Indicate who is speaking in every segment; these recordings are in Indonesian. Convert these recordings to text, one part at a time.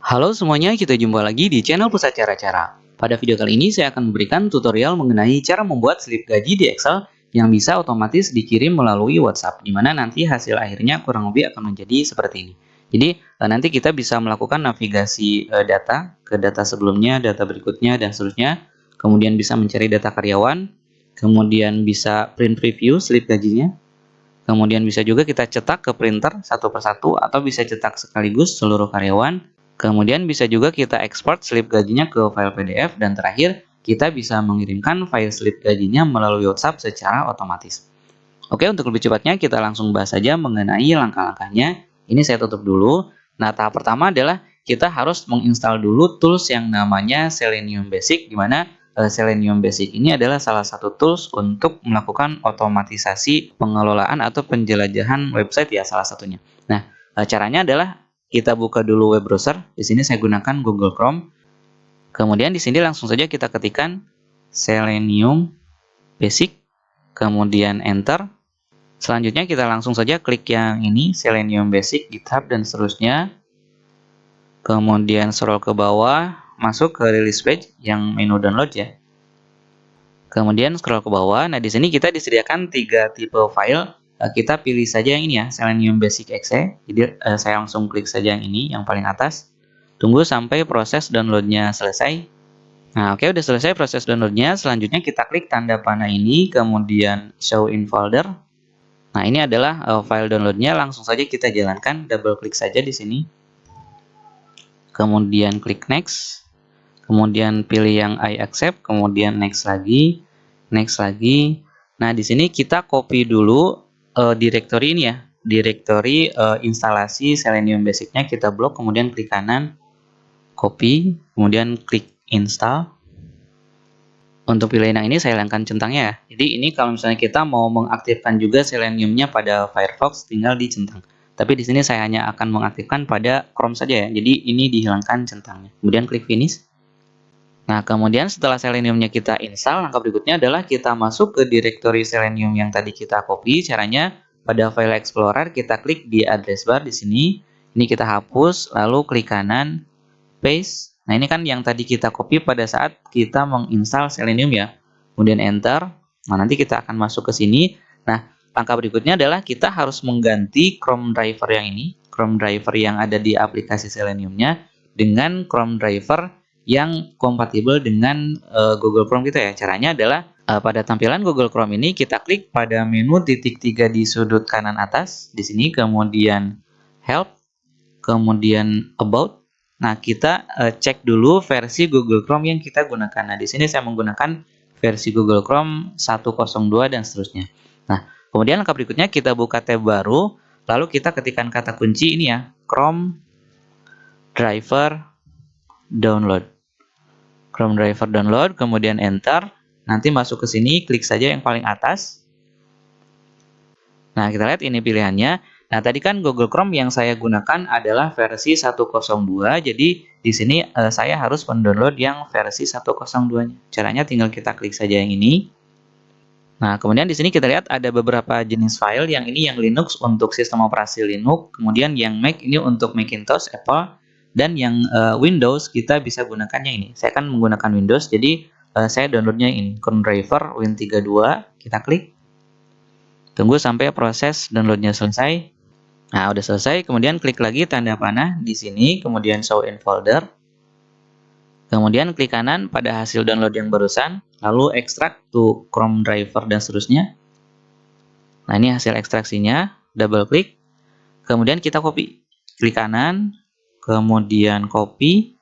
Speaker 1: Halo semuanya, kita jumpa lagi di channel Pusat Cara-Cara. Pada video kali ini saya akan memberikan tutorial mengenai cara membuat slip gaji di Excel yang bisa otomatis dikirim melalui WhatsApp, di mana nanti hasil akhirnya kurang lebih akan menjadi seperti ini. Jadi nanti kita bisa melakukan navigasi data ke data sebelumnya, data berikutnya, dan seterusnya. Kemudian bisa mencari data karyawan, kemudian bisa print preview slip gajinya, kemudian bisa juga kita cetak ke printer satu persatu atau bisa cetak sekaligus seluruh karyawan. Kemudian bisa juga kita ekspor slip gajinya ke file PDF dan terakhir kita bisa mengirimkan file slip gajinya melalui WhatsApp secara otomatis. Oke, untuk lebih cepatnya kita langsung bahas saja mengenai langkah-langkahnya. Ini saya tutup dulu. Nah, tahap pertama adalah kita harus menginstal dulu tools yang namanya Selenium Basic, di mana Selenium Basic ini adalah salah satu tools untuk melakukan otomatisasi pengelolaan atau penjelajahan website ya salah satunya. Nah, caranya adalah kita buka dulu web browser. Di sini saya gunakan Google Chrome. Kemudian di sini langsung saja kita ketikkan Selenium Basic, kemudian enter. Selanjutnya kita langsung saja klik yang ini, Selenium Basic, GitHub, dan seterusnya. Kemudian scroll ke bawah, masuk ke release page yang menu download ya. Kemudian scroll ke bawah. Nah, di sini kita disediakan 3 tipe file. Kita pilih saja yang ini ya, Selenium Basic Exe. Jadi saya langsung klik saja yang ini, yang paling atas. Tunggu sampai proses downloadnya selesai. Nah, oke, udah selesai proses downloadnya. Selanjutnya kita klik tanda panah ini, kemudian show in folder. Nah, ini adalah file downloadnya. Langsung saja kita jalankan, double klik saja di sini. Kemudian klik next. Kemudian pilih yang I accept, kemudian next lagi, next lagi. Nah, di sini kita copy dulu directory ini ya, directory instalasi Selenium Basic-nya kita blok, kemudian klik kanan, copy, kemudian klik install. Untuk pilihan yang ini saya hilangkan centangnya ya. Jadi ini kalau misalnya kita mau mengaktifkan juga Selenium-nya pada Firefox, tinggal dicentang. Tapi di sini saya hanya akan mengaktifkan pada Chrome saja ya. Jadi ini dihilangkan centangnya. Kemudian klik finish. Nah, kemudian setelah Selenium-nya kita install, langkah berikutnya adalah kita masuk ke directory Selenium yang tadi kita copy. Caranya pada file Explorer kita klik di address bar di sini. Ini kita hapus, lalu klik kanan, paste. Nah, ini kan yang tadi kita copy pada saat kita menginstal Selenium ya. Kemudian enter. Nah, nanti kita akan masuk ke sini. Nah, langkah berikutnya adalah kita harus mengganti Chrome driver yang ini, Chrome driver yang ada di aplikasi Selenium-nya dengan Chrome driver yang kompatibel dengan Google Chrome kita ya. Caranya adalah pada tampilan Google Chrome ini kita klik pada menu titik 3 di sudut kanan atas di sini, kemudian help, kemudian about. Nah, kita cek dulu versi Google Chrome yang kita gunakan. Nah, di sini saya menggunakan versi Google Chrome 102 dan seterusnya. Nah, kemudian langkah berikutnya kita buka tab baru, lalu kita ketikkan kata kunci ini ya, Chrome driver download. Chrome driver download, kemudian enter. Nanti masuk ke sini, klik saja yang paling atas. Nah, kita lihat ini pilihannya. Nah, tadi kan Google Chrome yang saya gunakan adalah versi 102, jadi di sini saya harus mendownload yang versi 102-nya. Caranya tinggal kita klik saja yang ini. Nah, kemudian di sini kita lihat ada beberapa jenis file. Yang ini yang Linux untuk sistem operasi Linux, kemudian yang Mac ini untuk Macintosh, Apple, dan yang Windows kita bisa gunakannya ini. Saya akan menggunakan Windows, jadi saya downloadnya ini, Chrome driver Win32, kita klik. Tunggu sampai proses downloadnya selesai. Nah, udah selesai, kemudian klik lagi tanda panah di sini, kemudian show in folder. Kemudian klik kanan pada hasil download yang barusan, lalu extract to Chrome driver dan seterusnya. Nah, ini hasil ekstraksinya, double klik. Kemudian kita copy. Klik kanan, kemudian copy.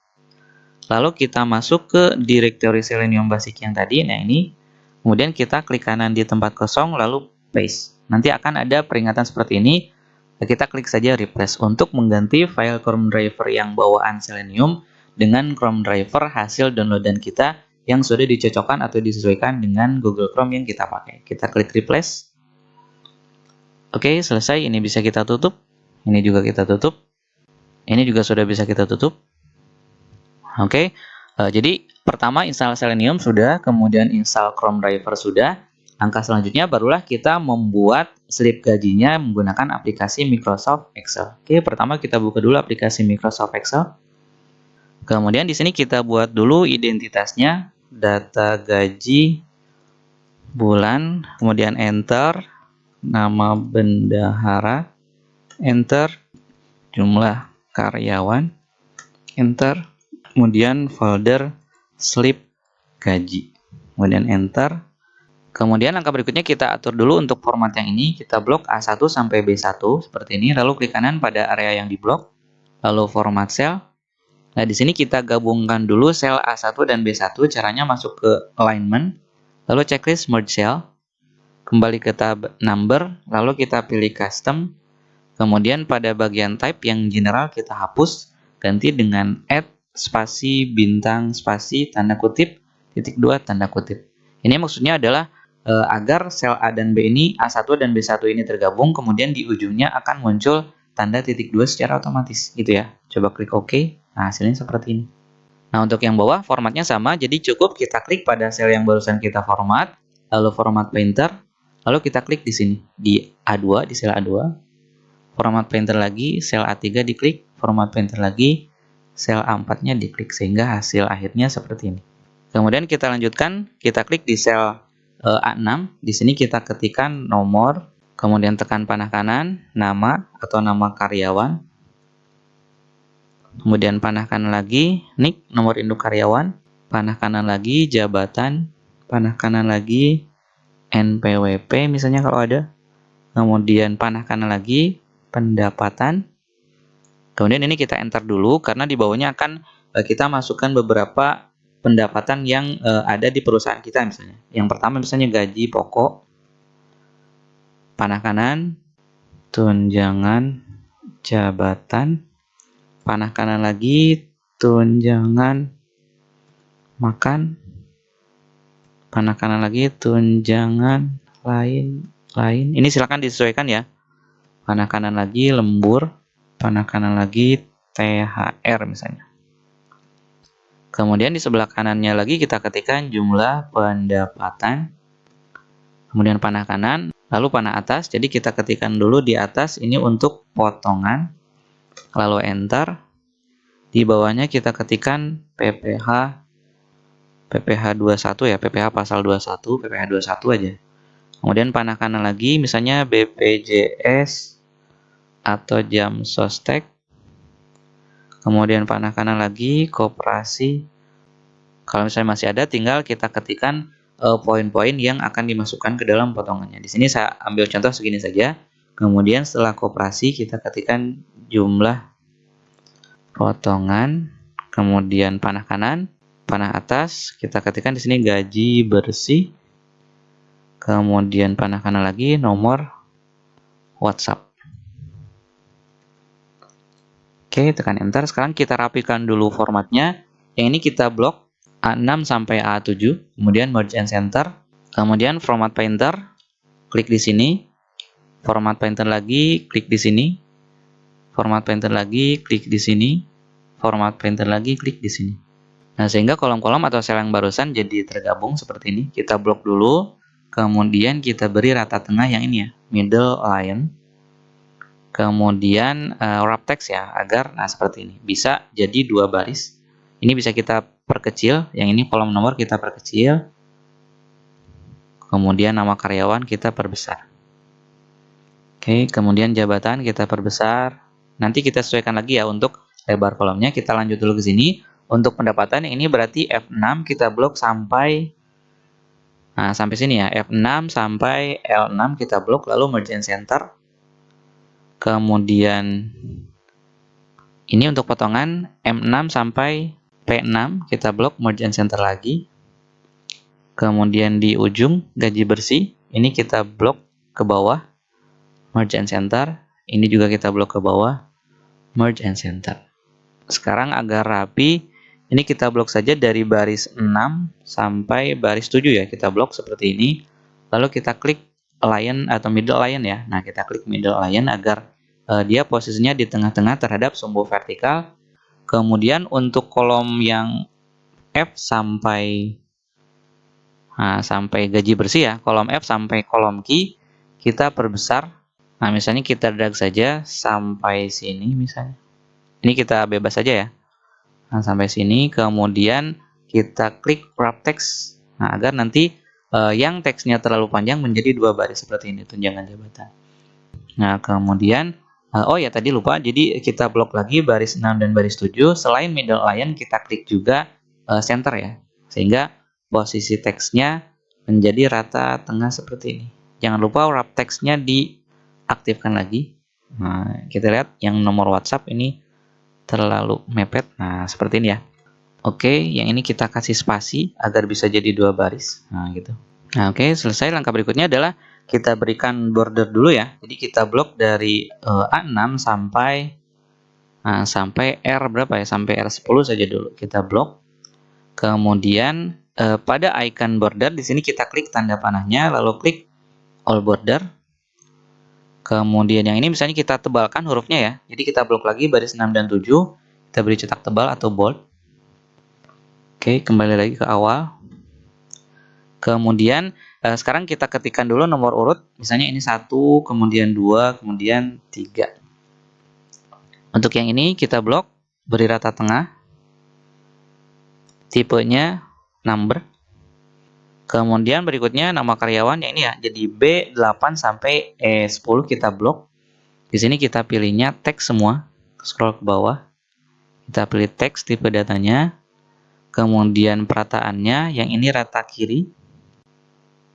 Speaker 1: Lalu kita masuk ke directory Selenium Basic yang tadi. Nah, ini. Kemudian kita klik kanan di tempat kosong, lalu paste. Nanti akan ada peringatan seperti ini. Kita klik saja replace untuk mengganti file Chrome driver yang bawaan Selenium dengan Chrome driver hasil downloadan kita yang sudah dicocokkan atau disesuaikan dengan Google Chrome yang kita pakai. Kita klik replace. Oke, selesai. Ini bisa kita tutup. Ini juga kita tutup. Ini juga sudah bisa kita tutup. Oke, jadi pertama install Selenium sudah, kemudian install Chrome driver sudah. Langkah selanjutnya barulah kita membuat slip gajinya menggunakan aplikasi Microsoft Excel. Oke, pertama kita buka dulu aplikasi Microsoft Excel. Kemudian di sini kita buat dulu identitasnya, data gaji bulan, kemudian enter, nama bendahara, enter, jumlah karyawan, enter, kemudian folder slip gaji, kemudian enter. Kemudian langkah berikutnya kita atur dulu untuk format yang ini, kita blok A1 sampai B1 seperti ini, lalu klik kanan pada area yang diblok, lalu format cell. Nah, di sini kita gabungkan dulu sel A1 dan B1, caranya masuk ke alignment, lalu checklist merge cell, kembali ke tab number, lalu kita pilih custom, kemudian pada bagian type yang general kita hapus, ganti dengan add spasi bintang spasi tanda kutip titik 2 tanda kutip. Ini maksudnya adalah agar sel A dan B ini, A1 dan B1 ini tergabung, kemudian di ujungnya akan muncul tanda titik 2 secara otomatis, gitu ya. Coba klik OK. Nah, hasilnya seperti ini. Nah, untuk yang bawah formatnya sama, jadi cukup kita klik pada sel yang barusan kita format, lalu format painter, lalu kita klik di sini, di A2, di sel A2, format painter lagi, sel A3 diklik, format painter lagi, sel A4-nya diklik, sehingga hasil akhirnya seperti ini. Kemudian kita lanjutkan, kita klik di sel A6, di sini kita ketikkan nomor, kemudian tekan panah kanan, nama atau nama karyawan, kemudian panah kanan lagi, NIK, nomor induk karyawan, panah kanan lagi, jabatan, panah kanan lagi, NPWP misalnya kalau ada, kemudian panah kanan lagi, pendapatan, kemudian ini kita enter dulu, karena di bawahnya akan kita masukkan beberapa pendapatan yang ada di perusahaan kita misalnya. Yang pertama misalnya gaji pokok, panah kanan, tunjangan jabatan, panah kanan lagi, tunjangan makan, panah kanan lagi, tunjangan lain. Ini silakan disesuaikan ya. Panah kanan lagi, lembur, panah kanan lagi, THR misalnya. Kemudian di sebelah kanannya lagi kita ketikkan jumlah pendapatan, kemudian panah kanan, lalu panah atas. Jadi kita ketikkan dulu di atas ini untuk potongan, lalu enter. Di bawahnya kita ketikkan PPh 21 ya, PPh pasal 21, PPh 21 aja. Kemudian panah kanan lagi, misalnya BPJS atau jam sostek. Kemudian panah kanan lagi, koperasi. Kalau misalnya masih ada, tinggal kita ketikkan poin-poin yang akan dimasukkan ke dalam potongannya. Di sini saya ambil contoh segini saja. Kemudian setelah koperasi, kita ketikkan jumlah potongan, kemudian panah kanan, panah atas, kita ketikkan di sini gaji bersih, kemudian panah kanan lagi nomor WhatsApp. Oke, tekan enter. Sekarang kita rapikan dulu formatnya. Yang ini kita blok A6 sampai A7, kemudian merge and center, kemudian format painter, klik di sini, format painter lagi, klik di sini, format painter lagi, klik di sini, format painter lagi, klik di sini. Nah, sehingga kolom-kolom atau sel yang barusan jadi tergabung seperti ini. Kita blok dulu, kemudian kita beri rata tengah yang ini ya, middle line. Kemudian wrap text ya, agar seperti ini. Bisa jadi 2 baris. Ini bisa kita perkecil, yang ini kolom nomor kita perkecil. Kemudian nama karyawan kita perbesar. Oke, kemudian jabatan kita perbesar. Nanti kita sesuaikan lagi ya untuk lebar kolomnya. Kita lanjut dulu ke sini. Untuk pendapatan yang ini berarti F6 kita blok sampai sampai sini ya. F6 sampai L6 kita blok, lalu merge and center. Kemudian ini untuk potongan M6 sampai P6 kita blok, merge and center lagi. Kemudian di ujung gaji bersih ini kita blok ke bawah, merge and center. Ini juga kita blok ke bawah, merge and center. Sekarang agar rapi, ini kita blok saja dari baris 6 sampai baris 7 ya. Kita blok seperti ini. Lalu kita klik align atau middle align ya. Nah, kita klik middle align agar dia posisinya di tengah-tengah terhadap sumbu vertikal. Kemudian untuk kolom yang F sampai sampai gaji bersih ya, kolom F sampai kolom Q kita perbesar. Nah, misalnya kita drag saja sampai sini misalnya. Ini kita bebas saja ya. Nah, sampai sini, kemudian kita klik wrap text. Nah, agar nanti yang teksnya terlalu panjang menjadi 2 baris seperti ini, tunjangan jabatan. Nah, kemudian, oh ya tadi lupa, jadi kita blok lagi baris 6 dan baris 7. Selain middle line, kita klik juga center ya. Sehingga posisi teksnya menjadi rata tengah seperti ini. Jangan lupa wrap text-nya diaktifkan lagi. Nah, kita lihat yang nomor WhatsApp ini terlalu mepet. Nah, seperti ini ya. Oke, yang ini kita kasih spasi agar bisa jadi 2 baris. Nah, gitu. Nah, oke, selesai. Langkah berikutnya adalah kita berikan border dulu ya. Jadi kita blok dari A6 sampai R berapa ya? Sampai R10 saja dulu. Kita blok. Kemudian pada icon border di sini kita klik tanda panahnya, lalu klik all border. Kemudian yang ini misalnya kita tebalkan hurufnya ya. Jadi kita blok lagi baris 6 dan 7. Kita beri cetak tebal atau bold. Oke, kembali lagi ke awal. Kemudian sekarang kita ketikkan dulu nomor urut. Misalnya ini 1, kemudian 2, kemudian 3. Untuk yang ini kita blok, beri rata tengah. Tipenya number. Kemudian berikutnya nama karyawan yang ini ya. Jadi B8 sampai E10 kita blok. Di sini kita pilihnya teks semua. Scroll ke bawah. Kita pilih teks tipe datanya. Kemudian perataannya yang ini rata kiri.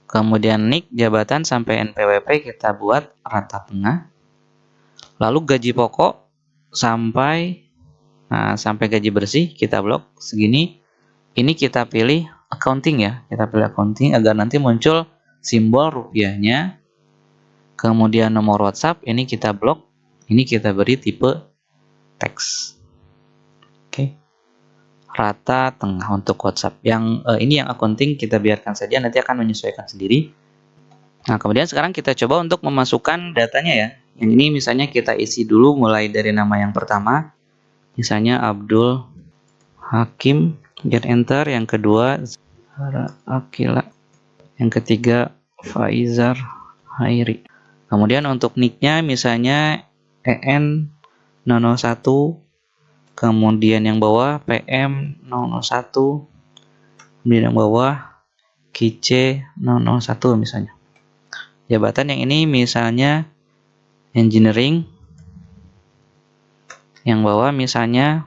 Speaker 1: Kemudian NIK jabatan sampai NPWP kita buat rata tengah. Lalu gaji pokok sampai gaji bersih kita blok segini. Ini kita pilih accounting ya. Kita pilih accounting agar nanti muncul simbol rupiahnya. Kemudian nomor WhatsApp ini kita blok. Ini kita beri tipe teks. Oke. Rata tengah untuk WhatsApp. Yang ini yang accounting kita biarkan saja, nanti akan menyesuaikan sendiri. Nah, kemudian sekarang kita coba untuk memasukkan datanya ya. Yang ini misalnya kita isi dulu mulai dari nama yang pertama. Misalnya Abdul Hakim, get enter. Yang kedua Zahra Akila. Yang ketiga Faizar Hairi. Kemudian untuk nicknya misalnya EN 001. Kemudian yang bawah PM 001. Kemudian yang bawah KC 001 misalnya. Jabatan yang ini misalnya engineering. Yang bawah misalnya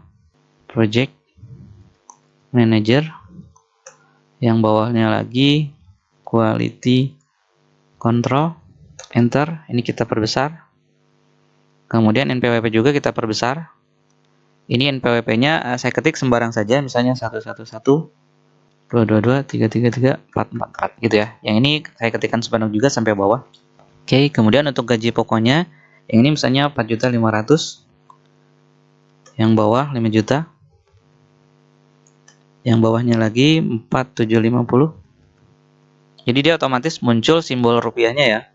Speaker 1: project manager. Yang bawahnya lagi quality control. Enter. Ini kita perbesar. Kemudian NPWP juga kita perbesar. Ini NPWP-nya saya ketik sembarang saja, misalnya 111, 222, 333, 444 gitu ya. Yang ini saya ketikkan sebanyak juga sampai bawah. Oke, kemudian untuk gaji pokoknya, yang ini misalnya 4.500.000. Yang bawah 5 juta. Yang bawahnya lagi 4.750. Jadi dia otomatis muncul simbol rupiahnya ya.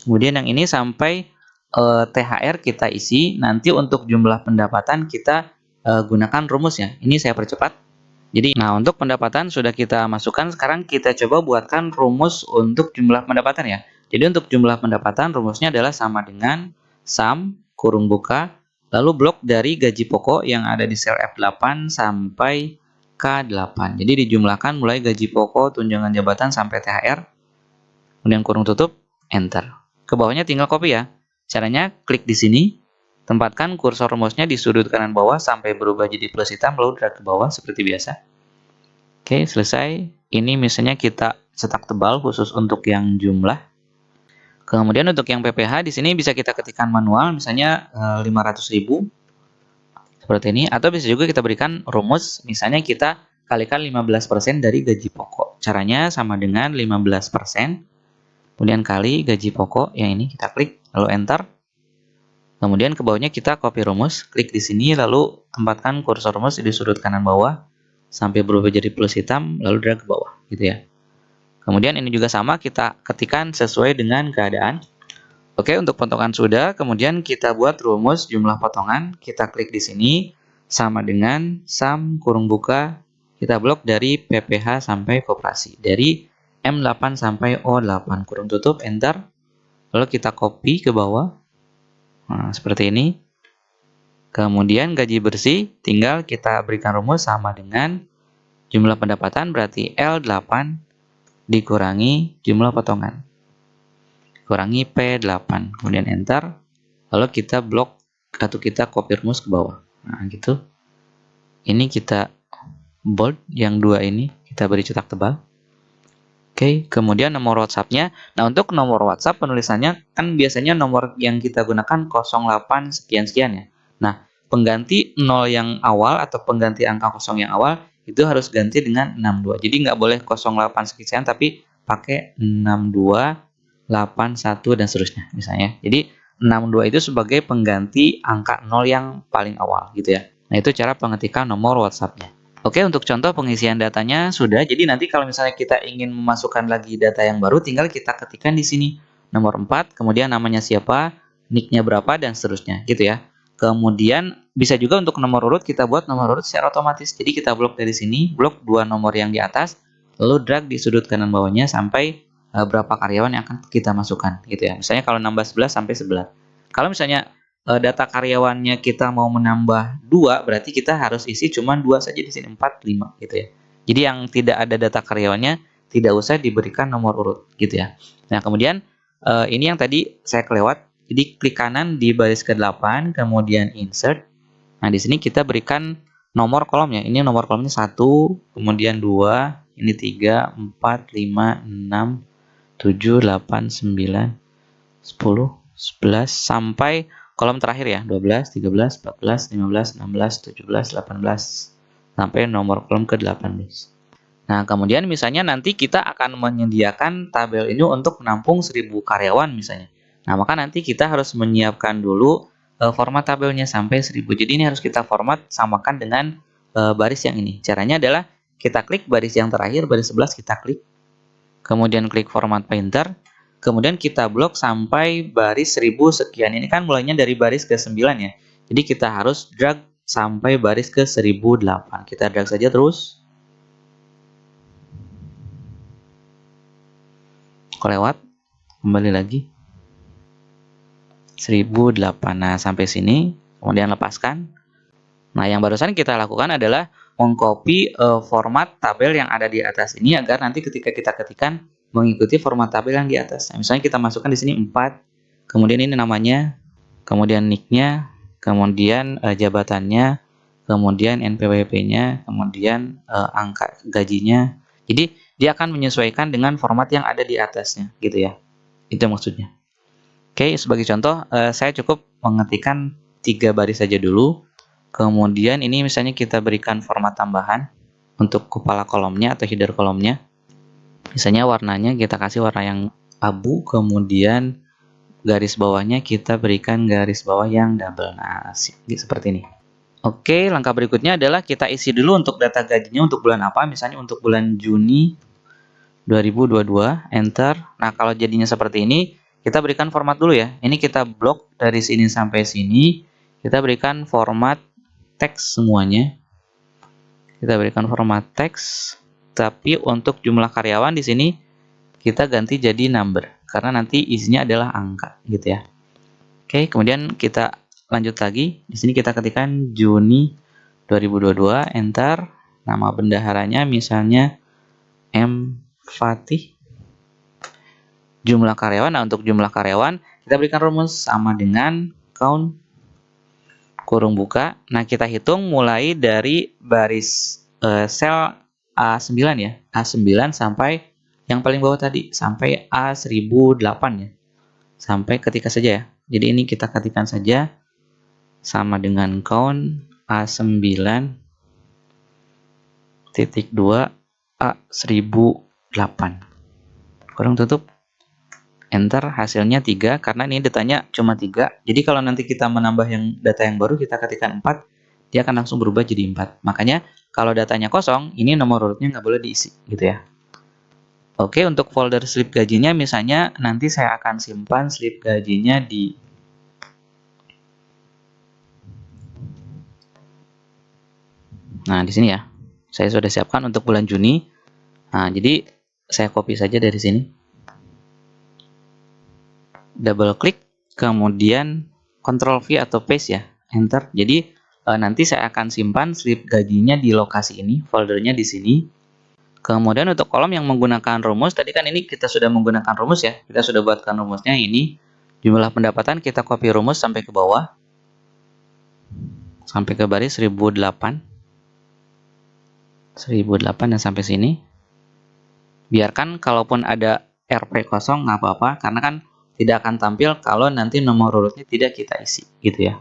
Speaker 1: Kemudian yang ini sampai THR kita isi. Nanti untuk jumlah pendapatan kita gunakan rumus ya. Ini saya percepat. Jadi, nah untuk pendapatan sudah kita masukkan. Sekarang kita coba buatkan rumus untuk jumlah pendapatan ya. Jadi untuk jumlah pendapatan rumusnya adalah sama dengan sum kurung buka lalu blok dari gaji pokok yang ada di sel F8 sampai K8. Jadi dijumlahkan mulai gaji pokok, tunjangan jabatan sampai THR. Kemudian kurung tutup, enter. Ke bawahnya tinggal copy ya. Caranya klik di sini, tempatkan kursor rumusnya di sudut kanan bawah sampai berubah jadi plus hitam, lalu drag ke bawah seperti biasa. Oke, selesai. Ini misalnya kita cetak tebal khusus untuk yang jumlah. Kemudian untuk yang PPh di sini bisa kita ketikkan manual, misalnya 500.000 seperti ini, atau bisa juga kita berikan rumus, misalnya kita kalikan 15% dari gaji pokok. Caranya sama dengan 15%. Kemudian kali gaji pokok, yang ini kita klik, lalu enter. Kemudian ke bawahnya kita copy rumus, klik di sini, lalu tempatkan kursor rumus di sudut kanan bawah, sampai berubah jadi plus hitam, lalu drag ke bawah, gitu ya. Kemudian ini juga sama, kita ketikkan sesuai dengan keadaan. Oke, untuk potongan sudah, kemudian kita buat rumus jumlah potongan, kita klik di sini, sama dengan sum kurung buka, kita blok dari PPh sampai koperasi, dari M8 sampai O8, kurung tutup, enter. Lalu kita copy ke bawah. Nah, seperti ini. Kemudian gaji bersih tinggal kita berikan rumus sama dengan jumlah pendapatan, berarti L8 dikurangi jumlah potongan. Kurangi P8, kemudian enter. Lalu kita blok atau kita copy rumus ke bawah. Nah, gitu. Ini kita bold, yang dua ini kita beri cetak tebal. Oke, kemudian nomor WhatsApp-nya. Nah, untuk nomor WhatsApp penulisannya kan biasanya nomor yang kita gunakan 08 sekian-sekian ya. Nah, pengganti 0 yang awal atau pengganti angka kosong yang awal itu harus ganti dengan 62. Jadi nggak boleh 08 sekian tapi pakai 62, 81 dan seterusnya misalnya. Jadi 62 itu sebagai pengganti angka 0 yang paling awal gitu ya. Nah, itu cara pengetikan nomor WhatsApp-nya. Oke, untuk contoh pengisian datanya sudah. Jadi nanti kalau misalnya kita ingin memasukkan lagi data yang baru, tinggal kita ketikkan di sini nomor 4, kemudian namanya siapa, nick-nya berapa, dan seterusnya, gitu ya. Kemudian bisa juga untuk nomor urut, kita buat nomor urut secara otomatis. Jadi kita blok dari sini, blok dua nomor yang di atas, lalu drag di sudut kanan bawahnya sampai berapa karyawan yang akan kita masukkan, gitu ya. Misalnya kalau nambah 11 sampai 11. Kalau misalnya data karyawannya kita mau menambah 2, berarti kita harus isi cuma 2 saja di sini, 4, 5 gitu ya. Jadi yang tidak ada data karyawannya tidak usah diberikan nomor urut gitu ya. Nah, kemudian ini yang tadi saya kelewat. Jadi klik kanan di baris ke-8, kemudian insert. Nah, di sini kita berikan nomor kolomnya. Ini nomor kolomnya 1, kemudian 2, ini 3, 4, 5, 6, 7, 8, 9, 10, 11 sampai kolom terakhir ya, 12, 13, 14, 15, 16, 17, 18 sampai nomor kolom ke-18. Nah, kemudian misalnya nanti kita akan menyediakan tabel ini untuk menampung 1000 karyawan misalnya. Nah, maka nanti kita harus menyiapkan dulu format tabelnya sampai 1000. Jadi ini harus kita format samakan dengan baris yang ini. Caranya adalah kita klik baris yang terakhir, baris 11 kita klik. Kemudian klik format painter. Kemudian kita blok sampai baris 1000 sekian. Ini kan mulainya dari baris ke-9 ya. Jadi kita harus drag sampai baris ke 1008. Kita drag saja terus. Kelewat. Kembali lagi. 1008. Nah, sampai sini. Kemudian lepaskan. Nah, yang barusan kita lakukan adalah mengcopy format tabel yang ada di atas ini agar nanti ketika kita ketikkan mengikuti format tabel yang di atas. Nah, misalnya kita masukkan di sini 4, kemudian ini namanya, kemudian nick-nya, kemudian jabatannya, kemudian NPWP-nya, kemudian angka gajinya. Jadi dia akan menyesuaikan dengan format yang ada di atasnya, gitu ya. Itu maksudnya. Oke, sebagai contoh, saya cukup mengetikkan 3 baris saja dulu. Kemudian ini misalnya kita berikan format tambahan untuk kepala kolomnya atau header kolomnya. Misalnya warnanya kita kasih warna yang abu, kemudian garis bawahnya kita berikan garis bawah yang double. Nah, seperti ini. Oke, langkah berikutnya adalah kita isi dulu untuk data gajinya untuk bulan apa. Misalnya untuk bulan Juni 2022, enter. Nah, kalau jadinya seperti ini, kita berikan format dulu ya. Ini kita blok dari sini sampai sini. Kita berikan format teks semuanya. Kita berikan format teks. Tapi untuk jumlah karyawan di sini kita ganti jadi number karena nanti isinya adalah angka gitu ya. Oke, kemudian kita lanjut lagi. Di sini kita ketikkan Juni 2022, enter. Nama bendaharanya misalnya M Fatih. Jumlah karyawan, nah untuk jumlah karyawan kita berikan rumus sama dengan count kurung buka. Nah, kita hitung mulai dari baris sel A9 ya, A9 sampai yang paling bawah tadi, sampai A1008 ya. Sampai ketika saja ya. Jadi ini kita ketikkan saja sama dengan count A9 titik 2 A1008. Kurung tutup. Enter, hasilnya 3 karena ini datanya cuma 3. Jadi kalau nanti kita menambah yang data yang baru kita ketikkan 4, dia akan langsung berubah jadi 4. Makanya kalau datanya kosong, ini nomor urutnya nggak boleh diisi gitu ya. Oke, untuk folder slip gajinya misalnya nanti saya akan simpan slip gajinya di di sini ya. Saya sudah siapkan untuk bulan Juni. Nah, jadi saya copy saja dari sini. Double klik, kemudian Ctrl V atau paste ya. enter. Jadi nanti saya akan simpan slip gajinya di lokasi ini, foldernya di sini. Kemudian untuk kolom yang menggunakan rumus, tadi kan ini kita sudah menggunakan rumus ya. Kita sudah buatkan rumusnya ini. Jumlah pendapatan kita copy rumus sampai ke bawah. Sampai ke baris 1008. 1008 dan sampai sini. Biarkan kalaupun ada RP kosong nggak apa-apa, karena kan tidak akan tampil kalau nanti nomor urutnya tidak kita isi, gitu ya.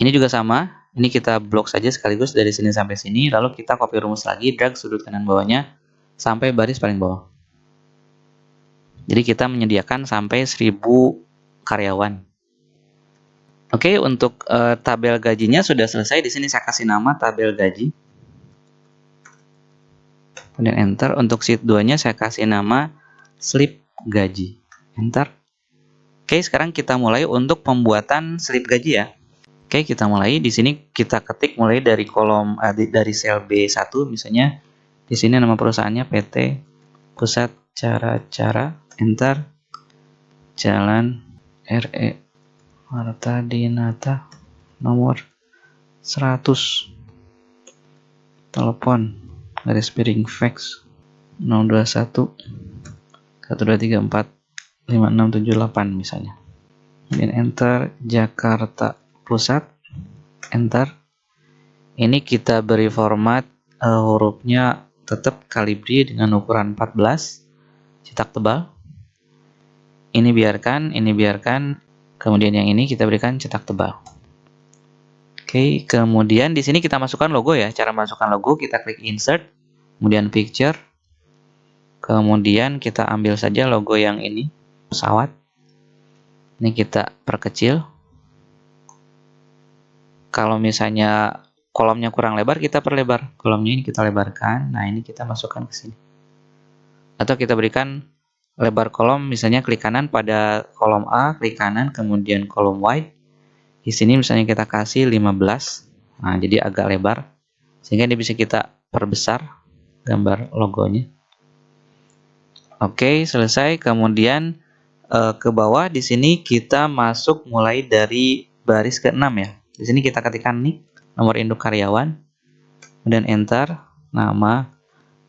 Speaker 1: Ini juga sama, ini kita blok saja sekaligus dari sini sampai sini, lalu kita copy rumus lagi, drag sudut kanan bawahnya sampai baris paling bawah. Jadi kita menyediakan sampai 1000 karyawan. Oke, untuk tabel gajinya sudah selesai. Di sini saya kasih nama tabel gaji. Kemudian enter. Untuk sheet 2-nya saya kasih nama slip gaji. Enter. Oke, sekarang kita mulai untuk pembuatan slip gaji ya. Oke, kita mulai. Di sini kita ketik mulai dari kolom dari sel B1 misalnya. Di sini nama perusahaannya PT Pusat Cara-Cara. Enter. Jalan RE Marta Dinata nomor 100. Telepon garis miring fax 021 1234 5678 misalnya. Kemudian enter. Jakarta Pusat. Enter. Ini kita beri format hurufnya tetap Calibri dengan ukuran 14, cetak tebal. Ini biarkan, kemudian yang ini kita berikan cetak tebal. Oke, kemudian di sini kita masukkan logo ya. Cara masukkan logo, kita klik insert, kemudian picture. Kemudian kita ambil saja logo yang ini, pesawat. Ini kita perkecil. Kalau misalnya kolomnya kurang lebar, kita perlebar. Kolomnya ini kita lebarkan. Nah, ini kita masukkan ke sini. Atau kita berikan lebar kolom, misalnya klik kanan pada kolom A, klik kanan, kemudian kolom wide. Di sini misalnya kita kasih 15. Nah, jadi agak lebar. Sehingga ini bisa kita perbesar gambar logonya. Oke, selesai. Kemudian ke bawah di sini kita masuk mulai dari baris ke-6 ya. Di sini kita ketikkan nih nomor induk karyawan, kemudian enter, nama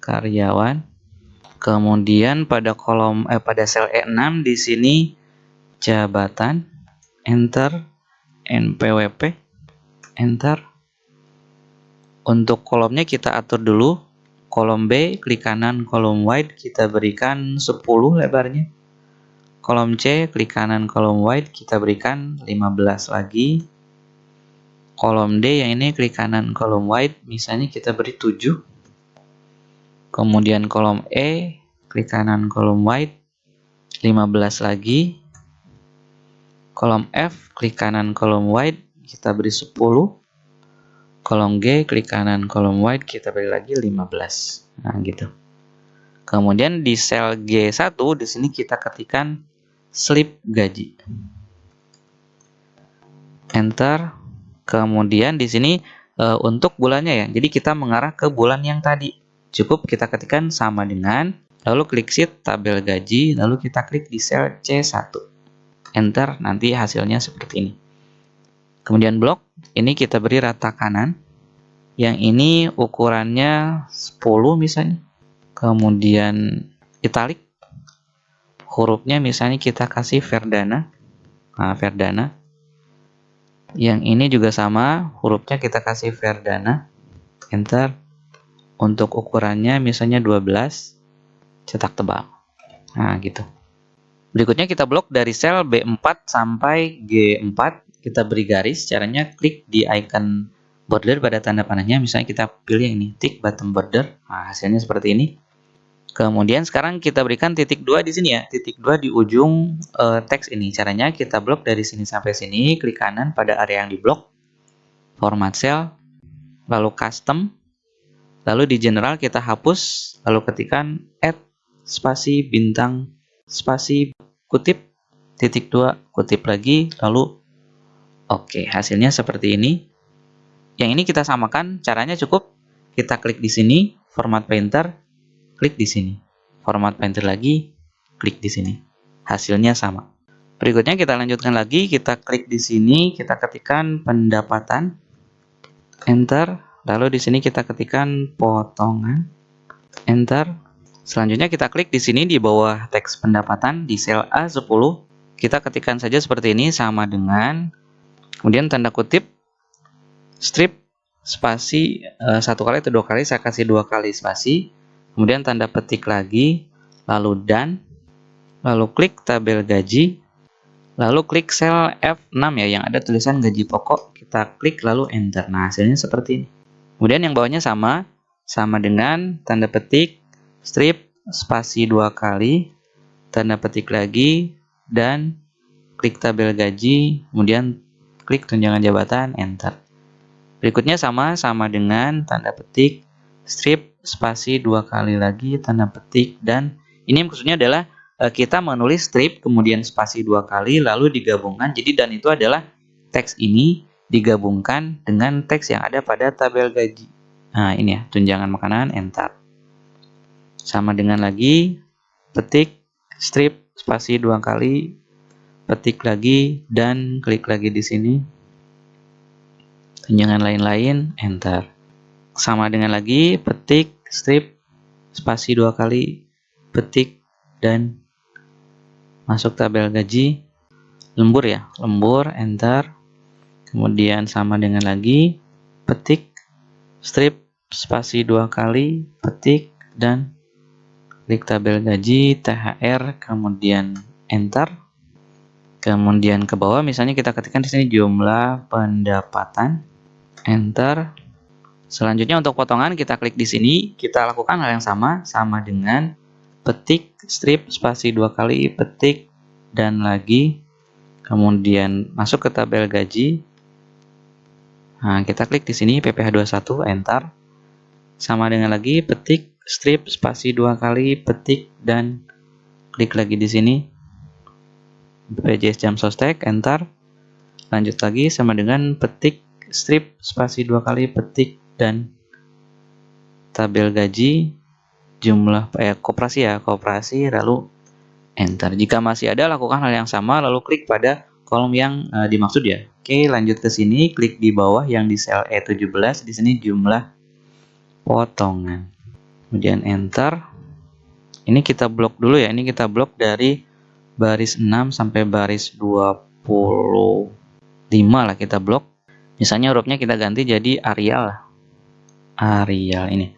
Speaker 1: karyawan. Kemudian pada kolom pada sel E6 di sini jabatan, enter, NPWP, enter. Untuk kolomnya kita atur dulu. Kolom B, klik kanan kolom wide kita berikan 10 lebarnya. Kolom C, klik kanan kolom wide kita berikan 15 lagi. Kolom D yang ini klik kanan kolom wide, misalnya kita beri 7. Kemudian kolom E, klik kanan kolom wide, 15 lagi. Kolom F, klik kanan kolom wide, kita beri 10. Kolom G, klik kanan kolom wide, kita beri lagi 15. Nah, gitu. Kemudian di sel G1 di sini kita ketikkan slip gaji. Enter. Kemudian di sini untuk bulannya ya. Jadi kita mengarah ke bulan yang tadi. Cukup kita ketikkan sama dengan, lalu klik sheet tabel gaji, lalu kita klik di sel C1. Enter, nanti hasilnya seperti ini. Kemudian blok, ini kita beri rata kanan. Yang ini ukurannya 10 misalnya. Kemudian italik. Hurufnya misalnya kita kasih Verdana. Nah, Verdana. Yang ini juga sama, hurufnya kita kasih Verdana. Enter. Untuk ukurannya misalnya 12, cetak tebal. Nah, gitu. Berikutnya kita blok dari sel B4 sampai G4. Kita beri garis, caranya klik di icon border pada tanda panahnya. Misalnya kita pilih yang ini, tick bottom border. Nah, hasilnya seperti ini. Kemudian sekarang kita berikan titik 2 di sini ya. Titik 2 di ujung teks ini. Caranya kita blok dari sini sampai sini. Klik kanan pada area yang diblok. Format cell. Lalu custom. Lalu di general kita hapus. Lalu ketikkan add spasi bintang spasi kutip. Titik 2 kutip lagi. Lalu oke, hasilnya seperti ini. Yang ini kita samakan. Caranya cukup. Kita klik di sini. Format painter. Klik di sini. Format painter lagi, klik di sini. Hasilnya sama. Berikutnya kita lanjutkan lagi, kita klik di sini, kita ketikkan pendapatan, enter. Lalu di sini kita ketikkan potongan, enter. Selanjutnya kita klik di sini di bawah teks pendapatan di sel A10. Kita ketikkan saja seperti ini, sama dengan, kemudian tanda kutip, strip, spasi 1 kali atau 2 kali, saya kasih 2 kali spasi. Kemudian tanda petik lagi, lalu dan, lalu klik tabel gaji, lalu klik sel F6 ya yang ada tulisan gaji pokok, kita klik lalu enter. Nah, hasilnya seperti ini. Kemudian yang bawahnya sama dengan tanda petik, strip, spasi 2 kali, tanda petik lagi, dan klik tabel gaji, kemudian klik tunjangan jabatan, enter. Berikutnya sama dengan tanda petik, strip, spasi 2 kali lagi, tanda petik, dan ini maksudnya adalah kita menulis strip, kemudian spasi 2 kali, lalu digabungkan. Jadi dan itu adalah teks ini digabungkan dengan teks yang ada pada tabel gaji. Nah ini ya, tunjangan makanan, enter. Sama dengan lagi, petik, strip, spasi 2 kali, petik lagi, dan klik lagi di sini. Tunjangan lain-lain, enter. Sama dengan lagi, petik, strip, spasi 2 kali, petik, dan masuk tabel gaji, lembur ya, lembur, enter. Kemudian sama dengan lagi, petik, strip, spasi 2 kali, petik, dan klik tabel gaji, THR, kemudian enter. Kemudian ke bawah misalnya kita ketikkan di sini jumlah pendapatan, enter. Selanjutnya untuk potongan kita klik di sini, kita lakukan hal yang sama dengan petik, strip, spasi 2 kali, petik, dan lagi, kemudian masuk ke tabel gaji. Nah, kita klik di sini PPh 21, enter. Sama dengan lagi, petik, strip, spasi 2 kali, petik, dan klik lagi di sini. BPJS Jam Sostek, enter. Lanjut lagi sama dengan petik, strip, spasi 2 kali, petik, dan tabel gaji, jumlah koperasi, lalu enter. Jika masih ada, lakukan hal yang sama, lalu klik pada kolom yang dimaksud ya. Oke, lanjut ke sini, klik di bawah yang di sel E17, di sini jumlah potongan. Kemudian enter. Ini kita blok dulu ya, ini kita blok dari baris 6 sampai baris 25 lah kita blok. Misalnya hurufnya kita ganti jadi Arial. Arial ini.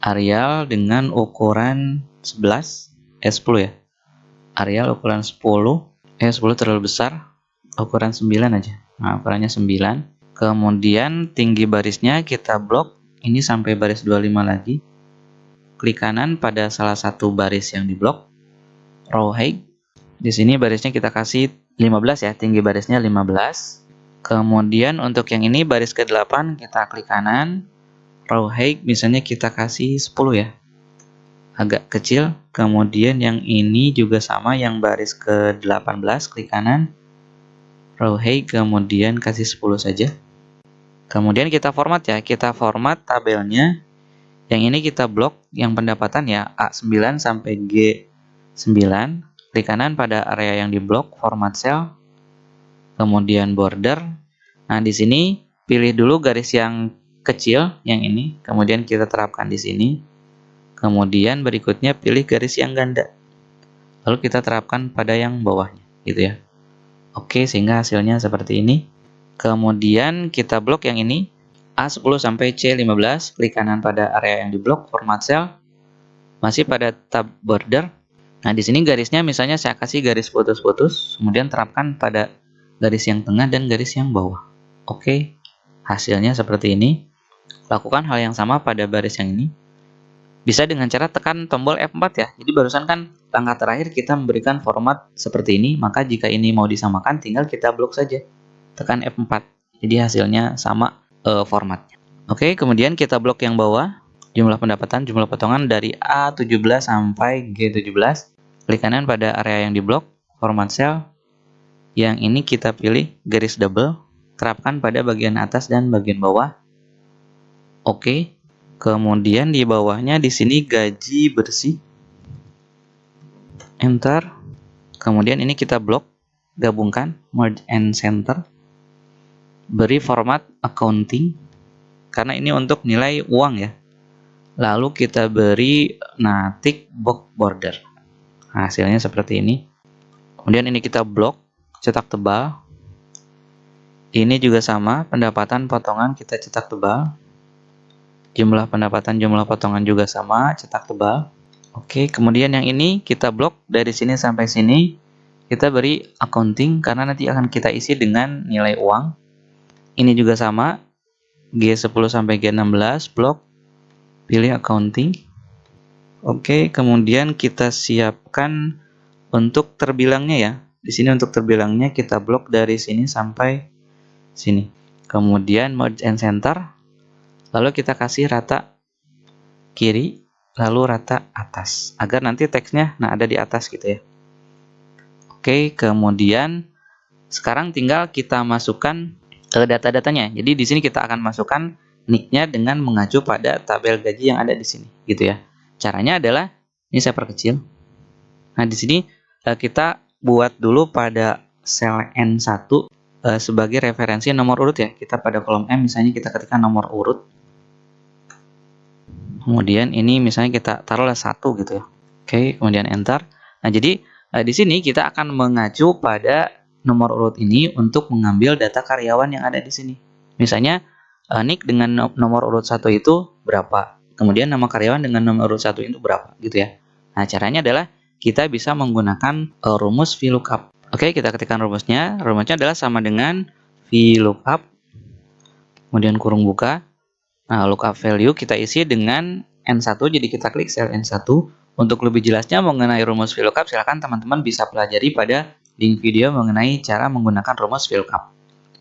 Speaker 1: Arial dengan ukuran 11, S10 ya. Arial ukuran 10, 10 terlalu besar, ukuran 9 aja. Nah, ukurannya 9. Kemudian tinggi barisnya kita blok ini sampai baris 25 lagi. Klik kanan pada salah satu baris yang diblok. Row height. Di sini barisnya kita kasih 15 ya, tinggi barisnya 15. Kemudian untuk yang ini baris ke-8 kita klik kanan. Row height misalnya kita kasih 10 ya, agak kecil. Kemudian yang ini juga sama, yang baris ke-18 klik kanan, row height, kemudian kasih 10 saja. Kemudian kita format ya, kita format tabelnya. Yang ini kita blok yang pendapatan ya, A9 sampai G9. Klik kanan pada area yang diblok, format cell, kemudian border. Nah di sini pilih dulu garis yang kecil yang ini, kemudian kita terapkan di sini. Kemudian berikutnya pilih garis yang ganda, lalu kita terapkan pada yang bawahnya, gitu ya. Oke, sehingga hasilnya seperti ini. Kemudian kita blok yang ini A10 sampai C15, klik kanan pada area yang diblok, format cell, masih pada tab border. Nah di sini garisnya misalnya saya kasih garis putus-putus, kemudian terapkan pada garis yang tengah dan garis yang bawah. Oke, hasilnya seperti ini. Lakukan hal yang sama pada baris yang ini. Bisa dengan cara tekan tombol F4 ya. Jadi barusan kan langkah terakhir kita memberikan format seperti ini, maka jika ini mau disamakan tinggal kita blok saja. Tekan F4. Jadi hasilnya sama formatnya. Oke, kemudian kita blok yang bawah. Jumlah pendapatan, jumlah potongan dari A17 sampai G17. Klik kanan pada area yang diblok, format cell. Yang ini kita pilih garis double, terapkan pada bagian atas dan bagian bawah. Oke. Kemudian di bawahnya di sini gaji bersih. Enter. Kemudian ini kita blok gabungkan merge and center, beri format accounting karena ini untuk nilai uang ya. Lalu kita beri tick box border. Hasilnya seperti ini. Kemudian ini kita blok cetak tebal. Ini juga sama, pendapatan potongan kita cetak tebal. Jumlah pendapatan, jumlah potongan juga sama, cetak tebal. Oke, kemudian yang ini kita blok dari sini sampai sini. Kita beri accounting karena nanti akan kita isi dengan nilai uang. Ini juga sama, G10 sampai G16 blok. Pilih accounting. Oke, kemudian kita siapkan untuk terbilangnya ya. Di sini untuk terbilangnya kita blok dari sini sampai sini. Kemudian merge and center. Lalu kita kasih rata kiri, lalu rata atas agar nanti teksnya ada di atas gitu ya. Oke, kemudian sekarang tinggal kita masukkan data-datanya. Jadi di sini kita akan masukkan nicknya dengan mengacu pada tabel gaji yang ada di sini gitu ya. Caranya adalah ini saya perkecil. Nah, di sini kita buat dulu pada sel N1 sebagai referensi nomor urut ya. Kita pada kolom M misalnya kita ketikkan nomor urut. Kemudian ini misalnya kita taruhlah 1 gitu ya. Oke, kemudian enter. Nah, jadi di sini kita akan mengacu pada nomor urut ini untuk mengambil data karyawan yang ada di sini. Misalnya nick dengan nomor urut 1 itu berapa? Kemudian nama karyawan dengan nomor urut 1 itu berapa gitu ya. Nah, caranya adalah kita bisa menggunakan rumus VLOOKUP. Oke, kita ketikkan rumusnya. Rumusnya adalah sama dengan VLOOKUP kemudian kurung buka. Nah, lookup value kita isi dengan N1, jadi kita klik sel N1. Untuk lebih jelasnya mengenai rumus VLOOKUP, silakan teman-teman bisa pelajari pada link video mengenai cara menggunakan rumus VLOOKUP.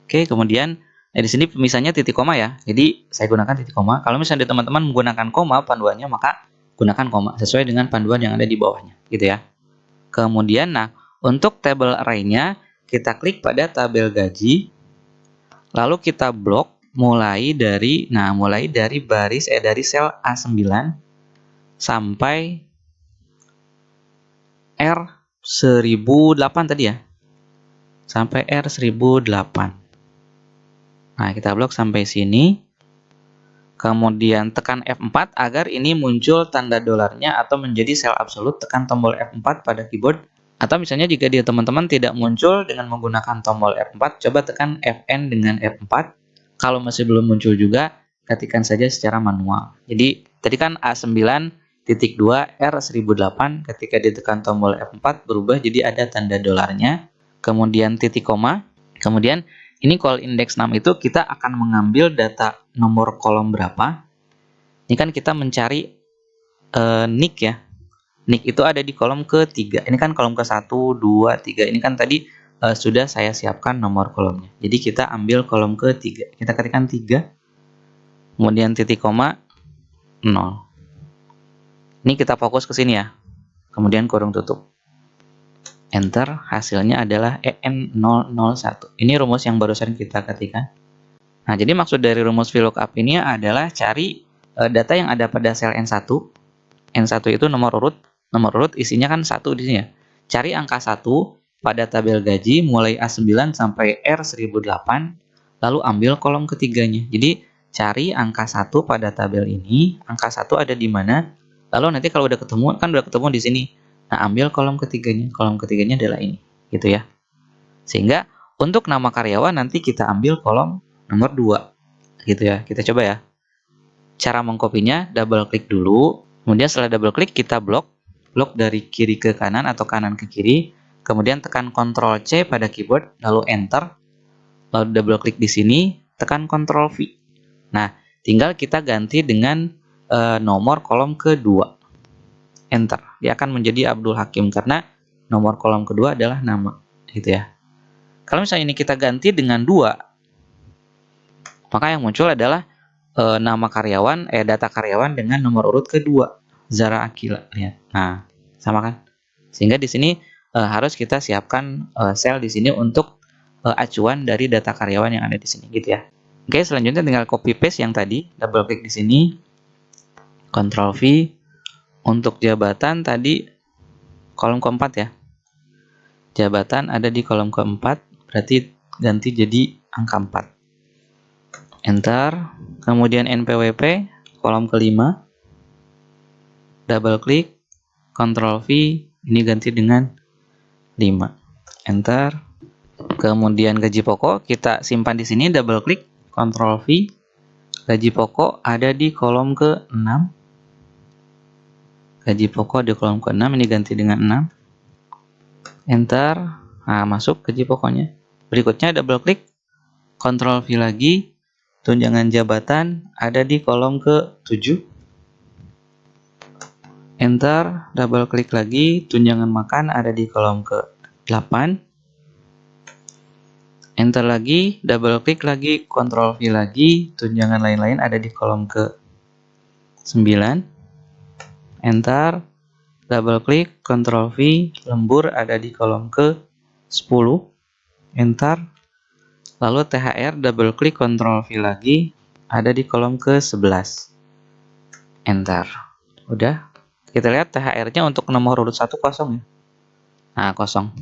Speaker 1: Oke, kemudian di sini pemisahnya titik koma ya. Jadi saya gunakan titik koma. Kalau misalnya teman-teman menggunakan koma panduannya, maka gunakan koma sesuai dengan panduan yang ada di bawahnya, gitu ya. Kemudian, untuk tabel array-nya kita klik pada tabel gaji, lalu kita blok mulai dari baris dari sel A9 sampai R1008 tadi ya. Sampai R1008. Nah, kita blok sampai sini. Kemudian tekan F4 agar ini muncul tanda dolarnya atau menjadi sel absolut. Tekan tombol F4 pada keyboard. Atau misalnya jika dia teman-teman tidak muncul dengan menggunakan tombol F4, coba tekan Fn dengan F4. Kalau masih belum muncul juga, ketikkan saja secara manual. Jadi, tadi kan A9.2 R1008, ketika ditekan tombol F4 berubah jadi ada tanda dolarnya, kemudian titik koma, kemudian ini call index 6 itu kita akan mengambil data nomor kolom berapa. Ini kan kita mencari nick ya. Nick itu ada di kolom ketiga. Ini kan kolom ke-1, 2, 3. Ini kan tadi sudah saya siapkan nomor kolomnya. Jadi kita ambil kolom ketiga. Kita ketikkan 3. Kemudian titik koma 0. Ini kita fokus ke sini ya. Kemudian kurung tutup. Enter. Hasilnya adalah EN001. Ini rumus yang barusan kita ketikkan. Nah, jadi maksud dari rumus VLOOKUP ini adalah cari data yang ada pada sel N1. N1 itu nomor urut. Nomor urut isinya kan 1 di sini ya. Cari angka 1 pada tabel gaji mulai A9 sampai R1008, lalu ambil kolom ketiganya. Jadi cari angka 1 pada tabel ini, angka 1 ada di mana, lalu nanti kalau udah ketemu, kan udah ketemu di sini. Nah, ambil kolom ketiganya. Kolom ketiganya adalah ini, gitu ya. Sehingga untuk nama karyawan nanti kita ambil kolom nomor 2, gitu ya. Kita coba ya. Cara mengkopinya, double klik dulu, kemudian setelah double klik kita blok dari kiri ke kanan atau kanan ke kiri. Kemudian tekan Ctrl C pada keyboard, lalu Enter. Lalu double klik di sini, tekan Ctrl V. Nah, tinggal kita ganti dengan nomor kolom kedua. Enter. Dia akan menjadi Abdul Hakim karena nomor kolom kedua adalah nama, gitu ya. Kalau misalnya ini kita ganti dengan 2, maka yang muncul adalah nama karyawan, data karyawan dengan nomor urut kedua, Zara Akila. Lihat. Nah, sama kan? Sehingga di sini harus kita siapkan sel di sini untuk acuan dari data karyawan yang ada di sini, gitu ya. Oke, selanjutnya tinggal copy paste yang tadi, double klik di sini, Ctrl V. Untuk jabatan tadi kolom keempat ya. Jabatan ada di kolom keempat, berarti ganti jadi angka 4. Enter. Kemudian NPWP, kolom kelima. Double klik, Ctrl V, ini ganti dengan 5. Enter. Kemudian gaji pokok kita simpan di sini, double klik, Ctrl V. Gaji pokok ada di kolom ke-6. Gaji pokok di kolom ke-6, ini ganti dengan 6. Enter. Nah, masuk gaji pokoknya. Berikutnya double klik, Ctrl V lagi. Tunjangan jabatan ada di kolom ke-7. Enter. Double klik lagi. Tunjangan makan ada di kolom ke-8. Enter lagi. Double klik lagi. Ctrl V lagi. Tunjangan lain-lain ada di kolom ke-9. Enter. Double klik, Ctrl V, lembur ada di kolom ke-10. Enter. Lalu THR, double klik, Ctrl V lagi, ada di kolom ke-11. Enter. Udah. Kita lihat THR-nya untuk nomor urut 1 kosong ya. Nah, kosong.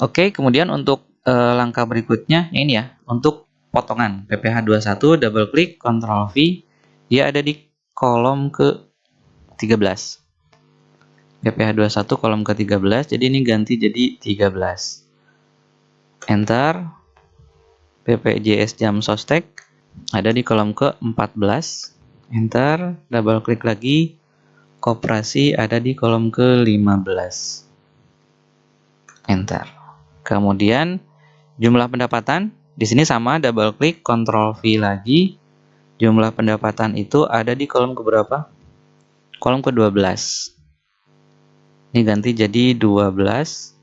Speaker 1: Oke, kemudian untuk langkah berikutnya, ini ya, untuk potongan. PPH 21, double klik, Ctrl V, dia ada di kolom ke-13. PPH 21 kolom ke-13, jadi ini ganti jadi 13. Enter. PPJS jam sostek ada di kolom ke-14. Enter. Double klik lagi. Koperasi ada di kolom ke-15. Enter. Kemudian jumlah pendapatan di sini sama, double klik, Ctrl V lagi. Jumlah pendapatan itu ada di kolom keberapa? Kolom ke-12. Ini ganti jadi 12.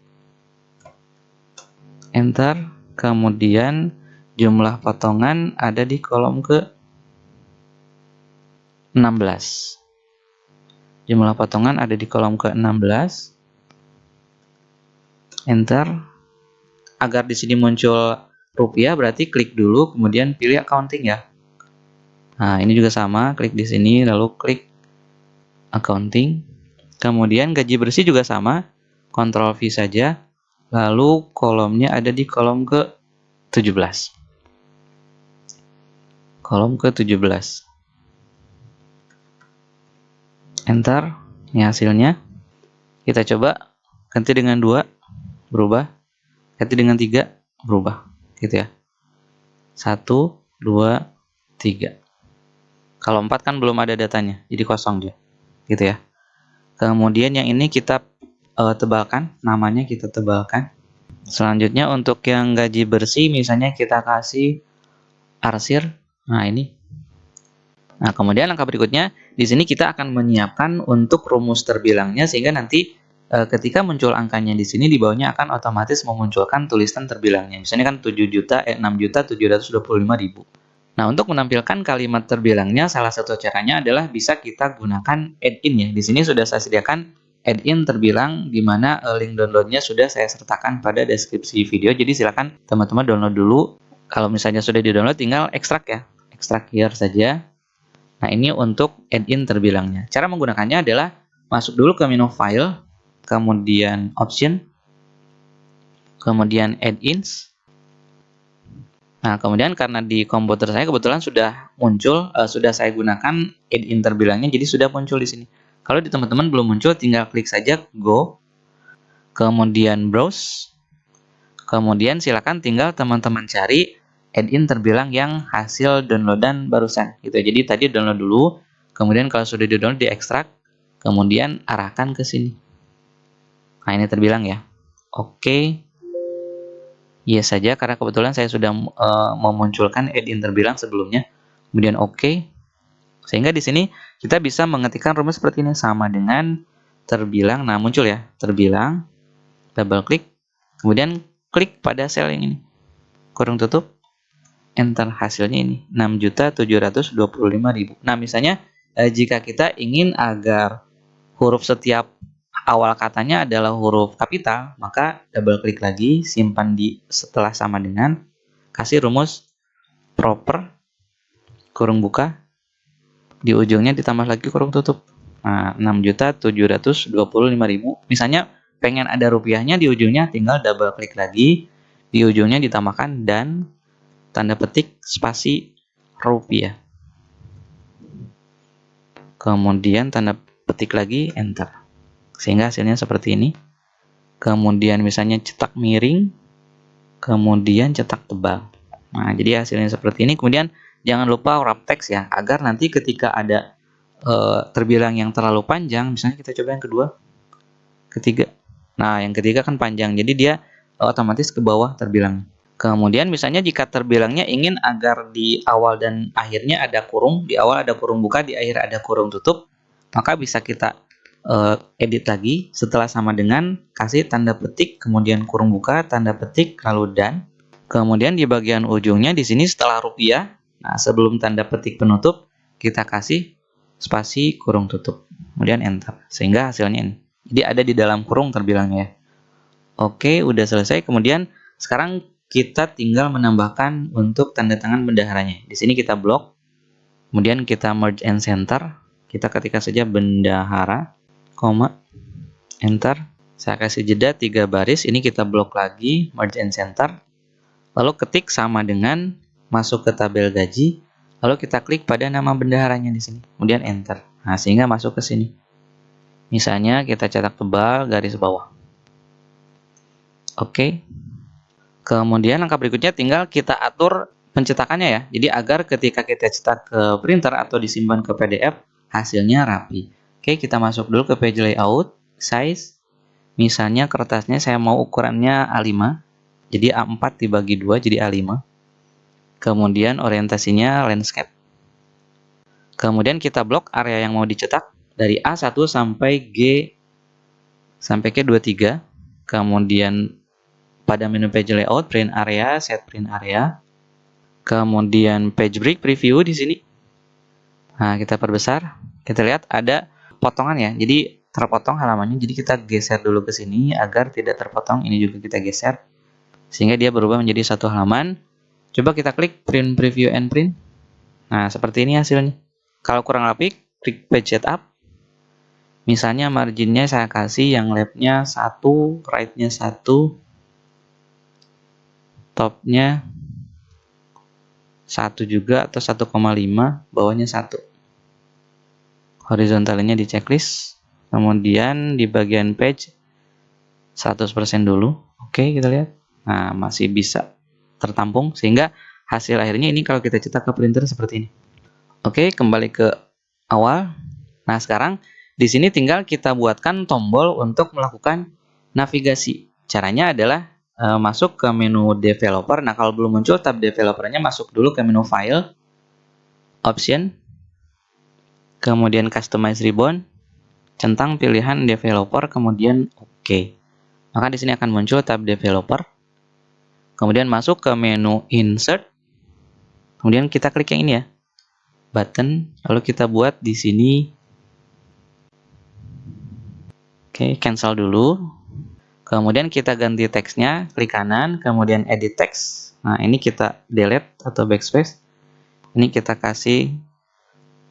Speaker 1: Enter. Kemudian jumlah potongan ada di kolom ke-16. Jumlah potongan ada di kolom ke-16. Enter. Agar di sini muncul rupiah, berarti klik dulu, kemudian pilih accounting ya. Nah, ini juga sama, klik di sini, lalu klik accounting. Kemudian gaji bersih juga sama, Ctrl V saja, lalu kolomnya ada di kolom ke-17. Kolom ke-17. Enter. Ini hasilnya. Kita coba ganti dengan 2, berubah. Ganti dengan 3, berubah. Gitu ya. 1, 2, 3. Kalau 4 kan belum ada datanya, jadi kosong dia. Gitu ya. Kemudian yang ini kita tebalkan, namanya kita tebalkan. Selanjutnya untuk yang gaji bersih, misalnya kita kasih arsir. Nah, ini. Nah, kemudian langkah berikutnya, di sini kita akan menyiapkan untuk rumus terbilangnya, sehingga nanti ketika muncul angkanya di sini, di bawahnya akan otomatis memunculkan tulisan terbilangnya. Misalnya kan 6.725.000. Nah, untuk menampilkan kalimat terbilangnya, salah satu caranya adalah bisa kita gunakan add-in ya. Di sini sudah saya sediakan add-in terbilang, di mana link downloadnya sudah saya sertakan pada deskripsi video. Jadi silakan teman-teman download dulu. Kalau misalnya sudah di-download, tinggal ekstrak ya. Ekstrak here saja. Nah, ini untuk add-in terbilangnya. Cara menggunakannya adalah masuk dulu ke menu File, kemudian Option, kemudian Add-ins. Nah, kemudian karena di komputer saya kebetulan sudah muncul, sudah saya gunakan add-in terbilangnya, jadi sudah muncul di sini. Kalau di teman-teman belum muncul, tinggal klik saja Go, kemudian Browse, kemudian silakan tinggal teman-teman cari add-in terbilang yang hasil downloadan barusan. Gitu. Jadi tadi download dulu, kemudian kalau sudah di-download diekstrak, kemudian arahkan ke sini. Nah, ini terbilang ya. Oke. Yes saja, karena kebetulan saya sudah memunculkan add-in terbilang sebelumnya. Kemudian oke. Sehingga di sini kita bisa mengetikkan rumus seperti ini, sama dengan terbilang. Nah, muncul ya, terbilang. Double klik. Kemudian klik pada sel yang ini. Kurung tutup. Enter, hasilnya ini 6.725.000. Nah, misalnya jika kita ingin agar huruf setiap awal katanya adalah huruf kapital, maka double klik lagi, simpan di setelah sama dengan, kasih rumus proper, kurung buka, di ujungnya ditambah lagi kurung tutup. Nah, 6.725.000. Misalnya pengen ada rupiahnya di ujungnya, tinggal double klik lagi, di ujungnya ditambahkan dan tanda petik spasi rupiah. Kemudian tanda petik lagi, enter. Sehingga hasilnya seperti ini. Kemudian misalnya cetak miring, kemudian cetak tebal. Nah, jadi hasilnya seperti ini. Kemudian jangan lupa wrap text ya, agar nanti ketika ada terbilang yang terlalu panjang, misalnya kita coba yang kedua, ketiga. Nah, yang ketiga kan panjang, jadi dia otomatis ke bawah terbilang. Kemudian misalnya jika terbilangnya ingin agar di awal dan akhirnya ada kurung, di awal ada kurung buka, di akhir ada kurung tutup, maka bisa kita edit lagi setelah sama dengan kasih tanda petik, kemudian kurung buka, tanda petik, lalu dan. Kemudian di bagian ujungnya di sini setelah rupiah, nah sebelum tanda petik penutup, kita kasih spasi kurung tutup, kemudian enter, sehingga hasilnya ini. Jadi ada di dalam kurung terbilangnya. Oke, udah selesai. Kemudian sekarang kita tinggal menambahkan untuk tanda tangan bendaharanya. Di sini kita blok, kemudian kita merge and center. Kita ketikkan saja bendahara, koma, enter. Saya kasih jeda 3 baris. Ini kita blok lagi, merge and center. Lalu ketik sama dengan masuk ke tabel gaji. Lalu kita klik pada nama bendaharanya di sini, kemudian enter. Nah, sehingga masuk ke sini. Misalnya kita cetak tebal garis bawah. Oke. Kemudian langkah berikutnya tinggal kita atur pencetakannya ya. Jadi agar ketika kita cetak ke printer atau disimpan ke PDF, hasilnya rapi. Oke, kita masuk dulu ke page layout, size. Misalnya kertasnya saya mau ukurannya A5. Jadi A4 dibagi 2 jadi A5. Kemudian orientasinya landscape. Kemudian kita blok area yang mau dicetak dari A1 sampai K23. Kemudian pada menu page layout, print area, set print area. Kemudian page break preview di sini. Nah, kita perbesar. Kita lihat ada potongan ya. Jadi terpotong halamannya. Jadi kita geser dulu ke sini agar tidak terpotong. Ini juga kita geser sehingga dia berubah menjadi satu halaman. Coba kita klik print preview and print. Nah, seperti ini hasilnya. Kalau kurang rapi, klik page setup. Misalnya marginnya saya kasih yang leftnya 1, right-nya 1, top-nya 1 juga atau 1,5, bawahnya 1. Horizontalnya di checklist. Kemudian di bagian page 100% dulu. Oke, kita lihat. Nah, masih bisa tertampung sehingga hasil akhirnya ini kalau kita cetak ke printer seperti ini. Oke, kembali ke awal. Nah, sekarang di sini tinggal kita buatkan tombol untuk melakukan navigasi. Caranya adalah masuk ke menu developer. Nah, kalau belum muncul tab developernya, masuk dulu ke menu file, option, kemudian customize ribbon, centang pilihan developer, kemudian OK. Maka di sini akan muncul tab developer. Kemudian masuk ke menu insert. Kemudian kita klik yang ini ya, button. Lalu kita buat di sini. Oke, cancel dulu. Kemudian kita ganti teksnya, klik kanan, kemudian edit text. Nah, ini kita delete atau backspace. Ini kita kasih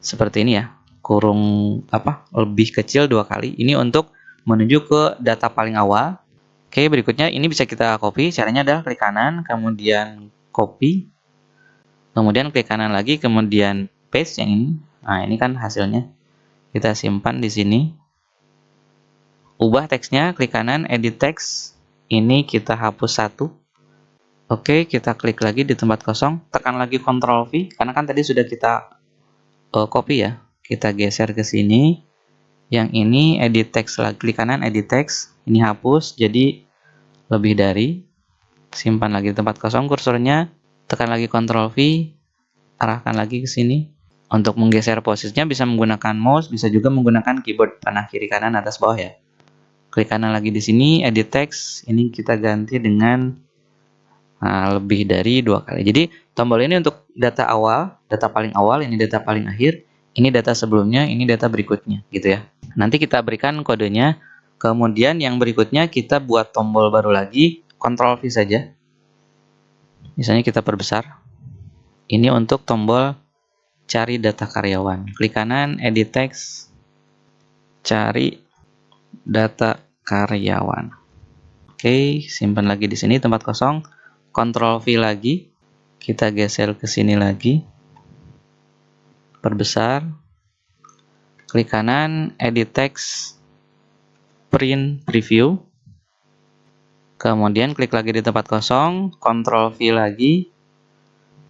Speaker 1: seperti ini ya, kurung lebih kecil 2 kali. Ini untuk menuju ke data paling awal. Oke, berikutnya ini bisa kita copy. Caranya adalah klik kanan, kemudian copy. Kemudian klik kanan lagi, kemudian paste yang ini. Nah, ini kan hasilnya. Kita simpan di sini. Ubah teksnya, klik kanan, edit text. Ini kita hapus 1. Oke, kita klik lagi di tempat kosong. Tekan lagi Ctrl V, karena kan tadi sudah kita copy ya. Kita geser ke sini. Yang ini edit text lagi, klik kanan, edit text. Ini hapus, jadi lebih dari. Simpan lagi di tempat kosong kursornya. Tekan lagi Ctrl V, arahkan lagi ke sini. Untuk menggeser posisinya bisa menggunakan mouse, bisa juga menggunakan keyboard panah kiri kanan atas bawah ya. Klik kanan lagi di sini, edit text. Ini kita ganti dengan lebih dari 2 kali. Jadi tombol ini untuk data awal, data paling awal, ini data paling akhir, ini data sebelumnya, ini data berikutnya, gitu ya. Nanti kita berikan kodenya. Kemudian yang berikutnya kita buat tombol baru lagi, Ctrl V saja. Misalnya kita perbesar. Ini untuk tombol cari data karyawan. Klik kanan, edit text, cari data karyawan. Oke, simpan lagi di sini tempat kosong. Ctrl V lagi. Kita geser ke sini lagi. Perbesar. Klik kanan, edit text, print preview. Kemudian klik lagi di tempat kosong, Ctrl V lagi.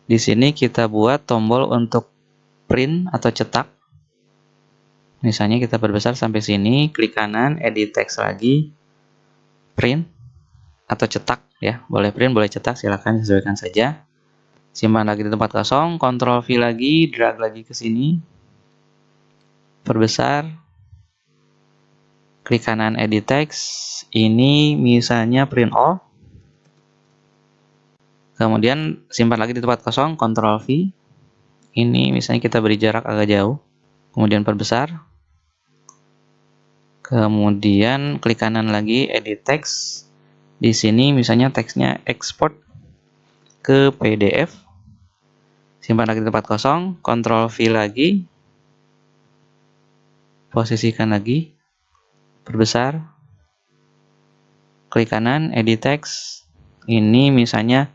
Speaker 1: Di sini kita buat tombol untuk print atau cetak. Misalnya kita perbesar sampai sini, klik kanan, edit text lagi, print atau cetak ya, boleh print boleh cetak, silakan sesuaikan saja. Simpan lagi di tempat kosong, Ctrl V lagi, drag lagi ke sini, perbesar, klik kanan edit text, ini misalnya print all, kemudian simpan lagi di tempat kosong, Ctrl V, ini misalnya kita beri jarak agak jauh, kemudian perbesar, kemudian klik kanan lagi edit text. Di sini misalnya teksnya export ke PDF. Simpan lagi di tempat kosong, Ctrl V lagi. Posisikan lagi. Perbesar. Klik kanan edit text. Ini misalnya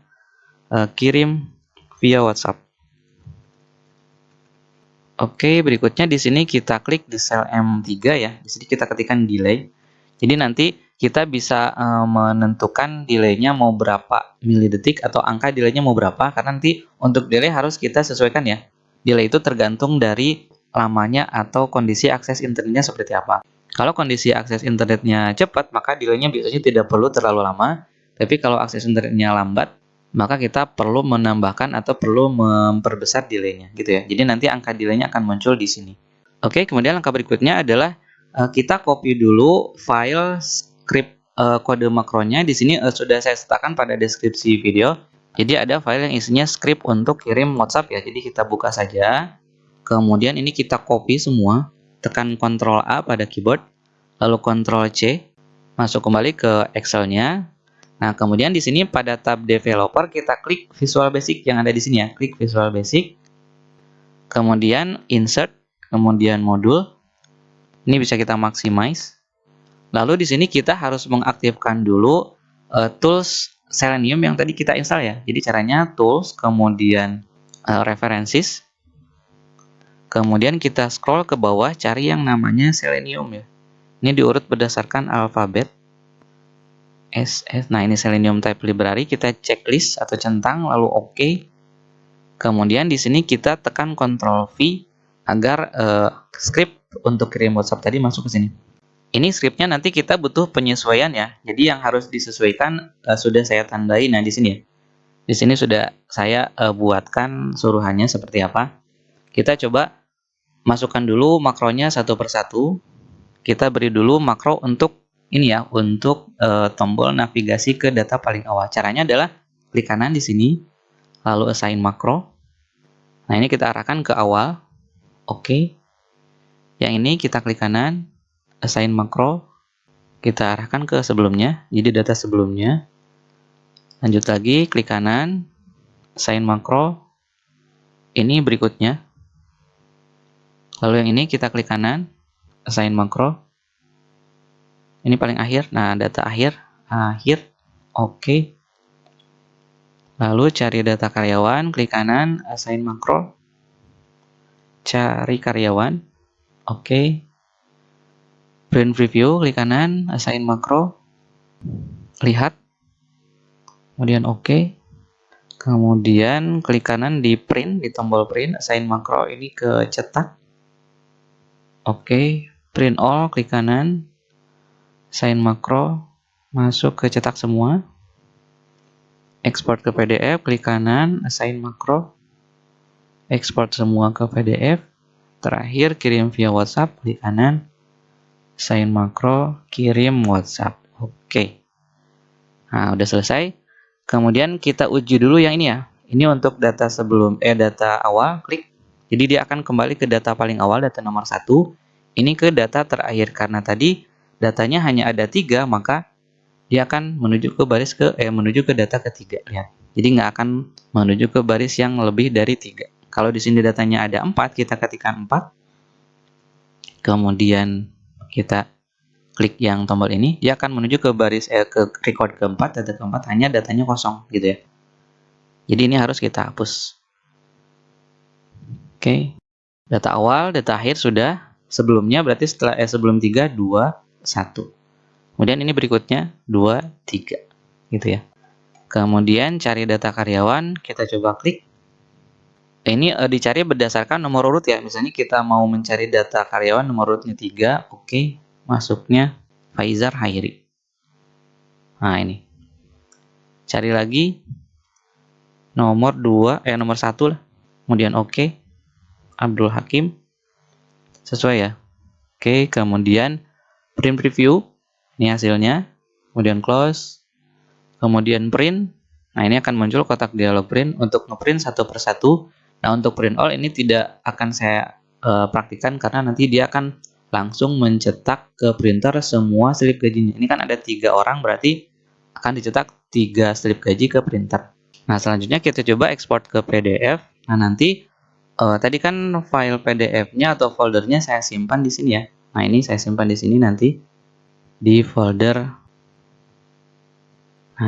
Speaker 1: kirim via WhatsApp. Oke, berikutnya di sini kita klik di sel M3 ya. Di sini kita ketikkan delay. Jadi nanti kita bisa menentukan delaynya mau berapa milidetik atau angka delaynya mau berapa, karena nanti untuk delay harus kita sesuaikan ya. Delay itu tergantung dari lamanya atau kondisi akses internetnya seperti apa. Kalau kondisi akses internetnya cepat, maka delaynya biasanya tidak perlu terlalu lama. Tapi kalau akses internetnya lambat, maka kita perlu menambahkan atau perlu memperbesar delaynya gitu ya. Jadi nanti angka delaynya akan muncul di sini. Oke, kemudian langkah berikutnya adalah kita copy dulu file script kode makronya. Di sini sudah saya sertakan pada deskripsi video. Jadi ada file yang isinya script untuk kirim WhatsApp ya. Jadi kita buka saja. Kemudian ini kita copy semua. Tekan Ctrl A pada keyboard. Lalu Ctrl C. Masuk kembali ke Excel-nya. Nah, kemudian di sini pada tab developer kita klik Visual Basic yang ada di sini ya. Klik Visual Basic. Kemudian insert, kemudian modul. Ini bisa kita maximize. Lalu di sini kita harus mengaktifkan dulu tools Selenium yang tadi kita install ya. Jadi caranya tools, kemudian references. Kemudian kita scroll ke bawah cari yang namanya Selenium ya. Ini diurut berdasarkan alfabet. Nah, ini Selenium Type Library, kita checklist atau centang lalu OK. Kemudian di sini kita tekan Ctrl V agar script untuk kirim WhatsApp tadi masuk ke sini. Ini scriptnya nanti kita butuh penyesuaian ya. Jadi yang harus disesuaikan sudah saya tandai. Nah, di sini ya. Di sini sudah saya buatkan suruhannya seperti apa. Kita coba masukkan dulu makronya satu persatu. Kita beri dulu makro untuk ini ya, untuk tombol navigasi ke data paling awal. Caranya adalah klik kanan di sini, lalu assign makro. Nah, ini kita arahkan ke awal. Oke. Yang ini kita klik kanan, assign makro. Kita arahkan ke sebelumnya, jadi data sebelumnya. Lanjut lagi, klik kanan, assign makro. Ini berikutnya. Lalu yang ini kita klik kanan, assign makro. Ini paling akhir. Nah, data akhir. Oke. Lalu cari data karyawan, klik kanan, assign makro. Cari karyawan. Oke. Print preview, klik kanan, assign makro. Lihat. Kemudian oke. Kemudian klik kanan di print, di tombol print, assign makro ini ke cetak. Oke. Print all, klik kanan. Assign makro, masuk ke cetak semua. Export ke PDF, klik kanan, assign makro. Export semua ke PDF. Terakhir, kirim via WhatsApp, klik kanan. Assign makro, kirim WhatsApp. Oke. Nah, udah selesai. Kemudian kita uji dulu yang ini ya. Ini untuk data sebelum, data awal, klik. Jadi dia akan kembali ke data paling awal, data nomor 1. Ini ke data terakhir, karena tadi datanya hanya ada 3, maka dia akan menuju ke data ketiga. Lihat. Jadi nggak akan menuju ke baris yang lebih dari 3. Kalau di sini datanya ada 4, kita ketikkan 4. Kemudian kita klik yang tombol ini, dia akan menuju ke ke record keempat, data keempat, hanya datanya kosong gitu ya. Jadi ini harus kita hapus. Oke. Data awal, data akhir sudah. Sebelumnya berarti setelah sebelum 3 2 1. Kemudian ini berikutnya 2 3 gitu ya. Kemudian cari data karyawan, kita coba klik. Ini dicari berdasarkan nomor urut ya. Misalnya kita mau mencari data karyawan nomor urutnya 3, oke. Masuknya Faizar Hairi. Nah, ini. Cari lagi nomor 2, nomor 1 lah. Kemudian oke. Abdul Hakim. Sesuai ya. Oke, kemudian print preview. Ini hasilnya. Kemudian close. Kemudian print. Nah, ini akan muncul kotak dialog print untuk ngeprint satu persatu. Nah, untuk print all ini tidak akan saya praktikkan karena nanti dia akan langsung mencetak ke printer semua slip gajinya. Ini kan ada 3 orang, berarti akan dicetak 3 slip gaji ke printer. Nah, selanjutnya kita coba ekspor ke PDF. Nah, nanti tadi kan file PDF-nya atau foldernya saya simpan di sini ya. Nah, ini saya simpan di sini nanti di folder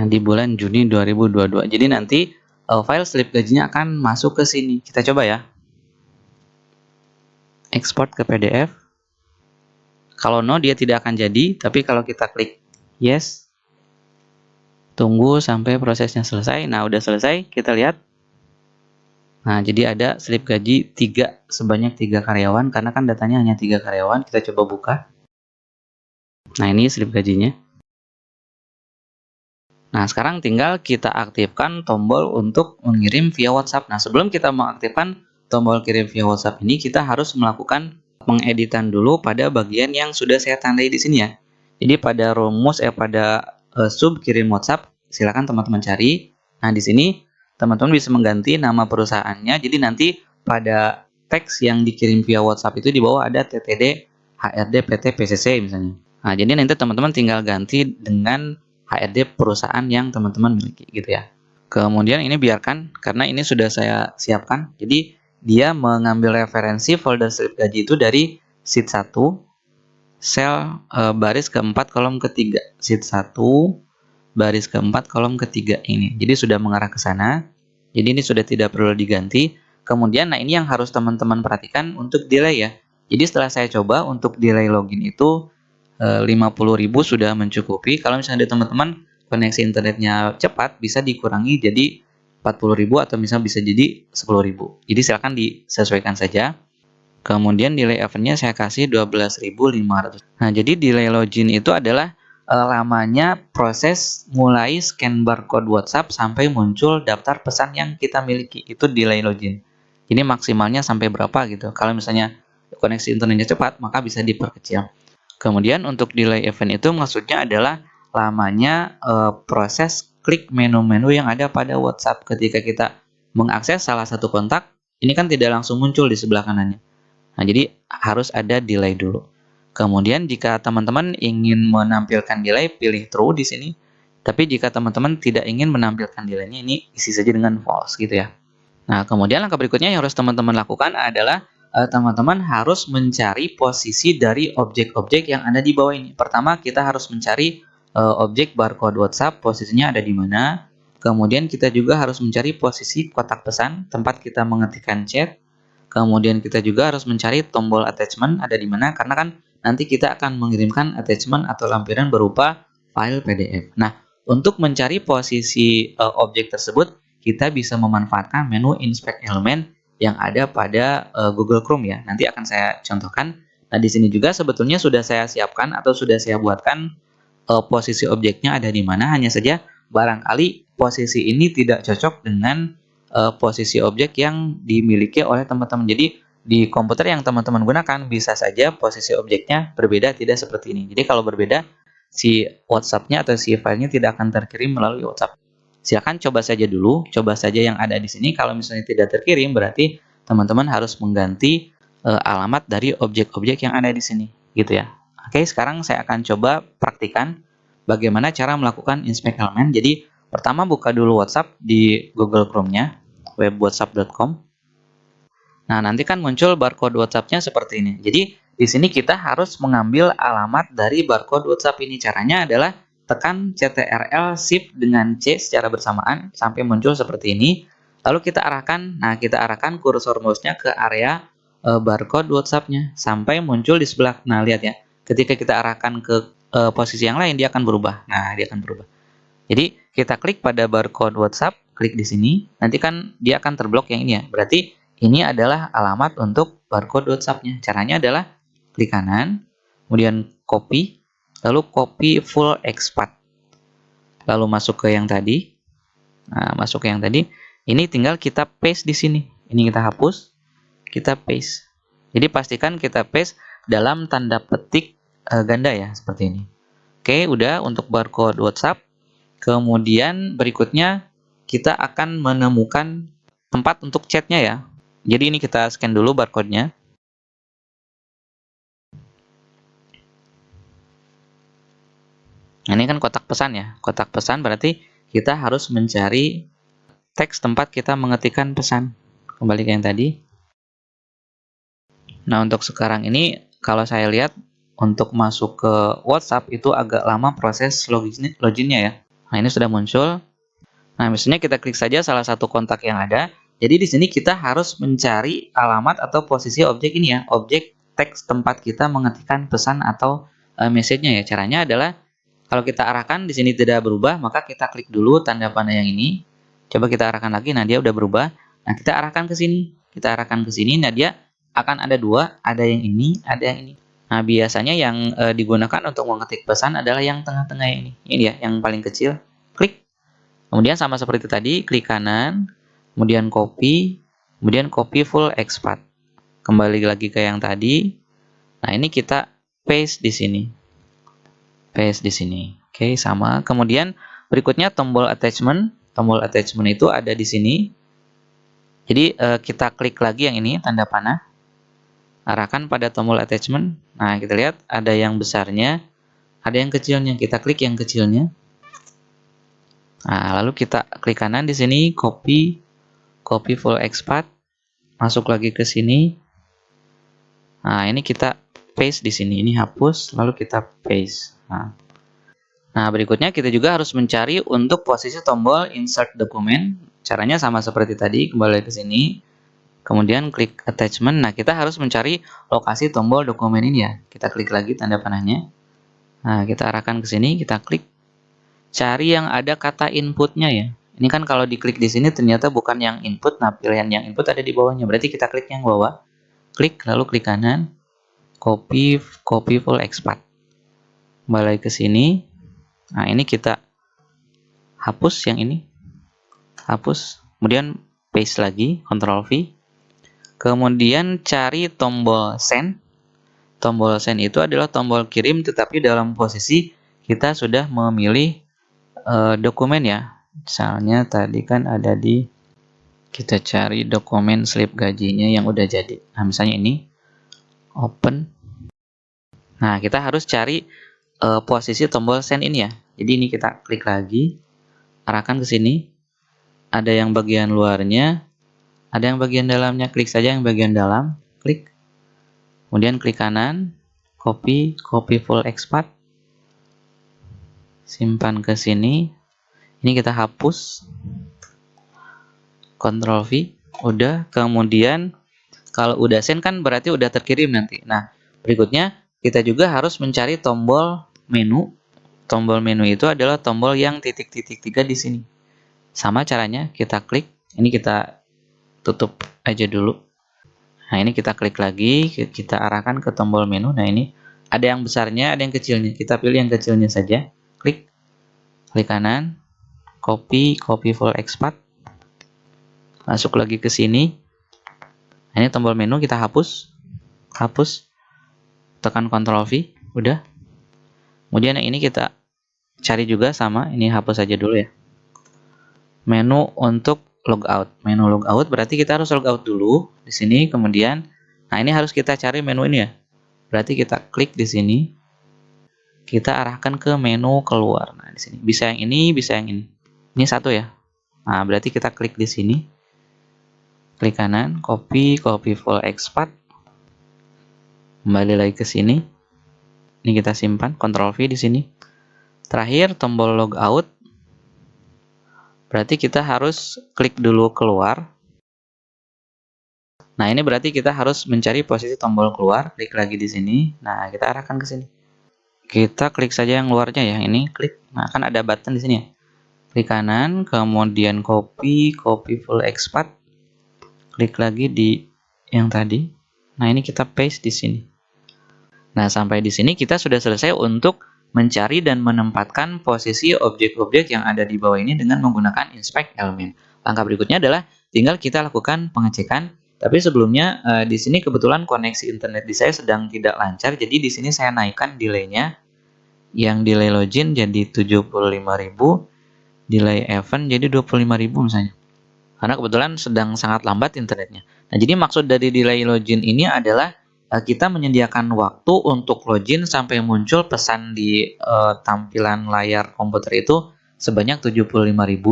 Speaker 1: di bulan Juni 2022. Jadi nanti file slip gajinya akan masuk ke sini. Kita coba ya. Ekspor ke PDF. Kalau no, dia tidak akan jadi. Tapi kalau kita klik yes, tunggu sampai prosesnya selesai. Nah, udah selesai. Kita lihat. Nah, jadi ada slip gaji 3, sebanyak 3 karyawan. Karena kan datanya hanya 3 karyawan. Kita coba buka. Nah, ini slip gajinya. Nah, sekarang tinggal kita aktifkan tombol untuk mengirim via WhatsApp. Nah, sebelum kita mengaktifkan tombol kirim via WhatsApp ini, kita harus melakukan pengeditan dulu pada bagian yang sudah saya tandai di sini ya. Jadi pada rumus pada sub kirim WhatsApp, silakan teman-teman cari. Nah, di sini teman-teman bisa mengganti nama perusahaannya. Jadi nanti pada teks yang dikirim via WhatsApp itu di bawah ada TTD HRD PT PCC misalnya. Nah, jadi nanti teman-teman tinggal ganti dengan HRD perusahaan yang teman-teman miliki gitu ya. Kemudian ini biarkan karena ini sudah saya siapkan. Jadi dia mengambil referensi folder slip gaji itu dari sheet 1 sel baris keempat kolom ketiga. Sheet 1 baris keempat kolom ketiga ini. Jadi sudah mengarah ke sana. Jadi ini sudah tidak perlu diganti. Kemudian nah ini yang harus teman-teman perhatikan untuk delay ya. Jadi setelah saya coba untuk delay login itu 50.000 sudah mencukupi. Kalau misalnya teman-teman koneksi internetnya cepat, bisa dikurangi jadi 40.000 atau misalnya bisa jadi 10.000. Jadi silakan disesuaikan saja. Kemudian delay eventnya saya kasih 12.500. Nah, jadi delay login itu adalah lamanya proses mulai scan barcode WhatsApp sampai muncul daftar pesan yang kita miliki. Itu delay login. Jadi maksimalnya sampai berapa gitu. Kalau misalnya koneksi internetnya cepat, maka bisa diperkecil. Kemudian untuk delay event itu maksudnya adalah lamanya proses klik menu-menu yang ada pada WhatsApp ketika kita mengakses salah satu kontak, ini kan tidak langsung muncul di sebelah kanannya. Nah, jadi harus ada delay dulu. Kemudian jika teman-teman ingin menampilkan delay, pilih true di sini. Tapi jika teman-teman tidak ingin menampilkan delaynya, ini isi saja dengan false gitu ya. Nah, kemudian langkah berikutnya yang harus teman-teman lakukan adalah teman-teman harus mencari posisi dari objek-objek yang ada di bawah ini. Pertama, kita harus mencari objek barcode WhatsApp, posisinya ada di mana. Kemudian kita juga harus mencari posisi kotak pesan, tempat kita mengetikkan chat. Kemudian kita juga harus mencari tombol attachment ada di mana, karena kan nanti kita akan mengirimkan attachment atau lampiran berupa file PDF. Nah, untuk mencari posisi objek tersebut, kita bisa memanfaatkan menu inspect element yang ada pada Google Chrome ya. Nanti akan saya contohkan. Nah, di sini juga sebetulnya sudah saya siapkan atau sudah saya buatkan posisi objeknya ada di mana. Hanya saja barangkali posisi ini tidak cocok dengan posisi objek yang dimiliki oleh teman-teman. Jadi di komputer yang teman-teman gunakan bisa saja posisi objeknya berbeda, tidak seperti ini. Jadi kalau berbeda, si WhatsApp-nya atau si filenya tidak akan terkirim melalui WhatsApp. Silakan coba saja dulu, coba saja yang ada di sini. Kalau misalnya tidak terkirim, berarti teman-teman harus mengganti alamat dari objek-objek yang ada di sini, gitu ya. Oke, sekarang saya akan coba praktikan bagaimana cara melakukan inspect element. Jadi, pertama buka dulu WhatsApp di Google Chrome-nya, webwhatsapp.com. Nah, nanti kan muncul barcode WhatsApp-nya seperti ini. Jadi, di sini kita harus mengambil alamat dari barcode WhatsApp ini. Caranya adalah tekan CTRL Shift dengan C secara bersamaan sampai muncul seperti ini. Lalu kita arahkan kursor mouse-nya ke area barcode WhatsApp-nya sampai muncul di sebelah. Nah, lihat ya. Ketika kita arahkan ke posisi yang lain, dia akan berubah. Nah, dia akan berubah. Jadi, kita klik pada barcode WhatsApp, klik di sini. Nanti kan dia akan terblok yang ini ya. Berarti ini adalah alamat untuk barcode WhatsApp-nya. Caranya adalah klik kanan, kemudian copy, lalu copy full expat. Lalu masuk ke yang tadi. Nah, masuk ke yang tadi. Ini tinggal kita paste di sini. Ini kita hapus, kita paste. Jadi pastikan kita paste dalam tanda petik ganda ya, seperti ini. Oke, udah untuk barcode WhatsApp. Kemudian berikutnya kita akan menemukan tempat untuk chatnya ya. Jadi ini kita scan dulu barcode-nya. Ini kan kotak pesan ya. Kotak pesan berarti kita harus mencari teks tempat kita mengetikkan pesan. Kembali ke yang tadi. Nah, untuk sekarang ini kalau saya lihat untuk masuk ke WhatsApp itu agak lama proses loginnya ya. Nah, ini sudah muncul. Nah, misalnya kita klik saja salah satu kontak yang ada. Jadi di sini kita harus mencari alamat atau posisi objek ini ya, objek teks tempat kita mengetikkan pesan atau message-nya ya. Caranya adalah kalau kita arahkan di sini tidak berubah, maka kita klik dulu tanda panah yang ini. Coba kita arahkan lagi, nah dia udah berubah. Nah, kita arahkan ke sini. Kita arahkan ke sini, nah dia akan ada dua, ada yang ini, ada yang ini. Nah, biasanya yang digunakan untuk mengetik pesan adalah yang tengah-tengah ini. Ini ya, yang paling kecil. Klik. Kemudian sama seperti tadi, klik kanan, kemudian copy full expat. Kembali lagi ke yang tadi. Nah, ini kita paste di sini. Paste di sini. Oke, sama. Kemudian berikutnya tombol attachment. Tombol attachment itu ada di sini. Jadi kita klik lagi yang ini, tanda panah. Arahkan pada tombol attachment. Nah, kita lihat ada yang besarnya, ada yang kecilnya. Kita klik yang kecilnya. Nah, lalu kita klik kanan di sini, copy full expat. Masuk lagi ke sini. Nah, ini kita paste di sini. Ini hapus, lalu kita paste. Nah, berikutnya kita juga harus mencari untuk posisi tombol insert document. Caranya sama seperti tadi, kembali ke sini. Kemudian klik attachment. Nah, kita harus mencari lokasi tombol dokumen ini ya. Kita klik lagi tanda panahnya. Nah, kita arahkan ke sini, kita klik. Cari yang ada kata inputnya ya. Ini kan kalau diklik di sini ternyata bukan yang input. Nah, pilihan yang input ada di bawahnya. Berarti kita klik yang bawah. Klik, lalu klik kanan. Copy full expat. Kembali ke sini. Nah, ini kita hapus yang ini. Hapus. Kemudian paste lagi, Ctrl V. Kemudian cari tombol send. Tombol send itu adalah tombol kirim tetapi dalam posisi kita sudah memilih dokumen ya. Misalnya tadi kan ada di, kita cari dokumen slip gajinya yang udah jadi. Nah, misalnya ini open. Nah, kita harus cari posisi tombol send ini ya. Jadi ini kita klik lagi, arahkan ke sini. Ada yang bagian luarnya, ada yang bagian dalamnya. Klik saja yang bagian dalam, klik. Kemudian klik kanan, copy full expat. Simpan ke sini. Ini kita hapus. Ctrl V, udah. Kemudian kalau udah send kan berarti udah terkirim nanti. Nah, berikutnya kita juga harus mencari tombol menu. Tombol menu itu adalah tombol yang titik-titik 3 di sini. Sama caranya, kita klik. Ini kita tutup aja dulu. Nah, ini kita klik lagi, kita arahkan ke tombol menu. Nah, ini ada yang besarnya, ada yang kecilnya. Kita pilih yang kecilnya saja. Klik. Klik kanan. Copy full expat. Masuk lagi ke sini. Nah, ini tombol menu kita hapus. Hapus. Tekan Ctrl V. Udah. Kemudian yang ini kita cari juga sama. Ini hapus saja dulu ya. Menu untuk logout. Menu logout berarti kita harus logout dulu di sini. Kemudian, nah ini harus kita cari menu ini ya. Berarti kita klik di sini. Kita arahkan ke menu keluar. Nah, di sini bisa yang ini, bisa yang ini. Ini satu ya. Nah, berarti kita klik di sini. Klik kanan, copy full expat. Kembali lagi ke sini. Ini kita simpan, Ctrl V di sini. Terakhir tombol logout. Berarti kita harus klik dulu keluar. Nah, ini berarti kita harus mencari posisi tombol keluar, klik lagi di sini. Nah, kita arahkan ke sini. Kita klik saja yang luarnya ya, ini klik. Nah, kan ada button di sini ya. Klik kanan, kemudian copy full expat. Klik lagi di yang tadi. Nah, ini kita paste di sini. Nah, sampai di sini kita sudah selesai untuk mencari dan menempatkan posisi objek-objek yang ada di bawah ini dengan menggunakan inspect element. Langkah berikutnya adalah tinggal kita lakukan pengecekan. Tapi sebelumnya di sini kebetulan koneksi internet di saya sedang tidak lancar, jadi di sini saya naikkan delay-nya. Yang delay login jadi 75.000, delay event jadi 25.000 misalnya. Karena kebetulan sedang sangat lambat internetnya. Nah, jadi maksud dari delay login ini adalah kita menyediakan waktu untuk login sampai muncul pesan di tampilan layar komputer itu sebanyak 75.000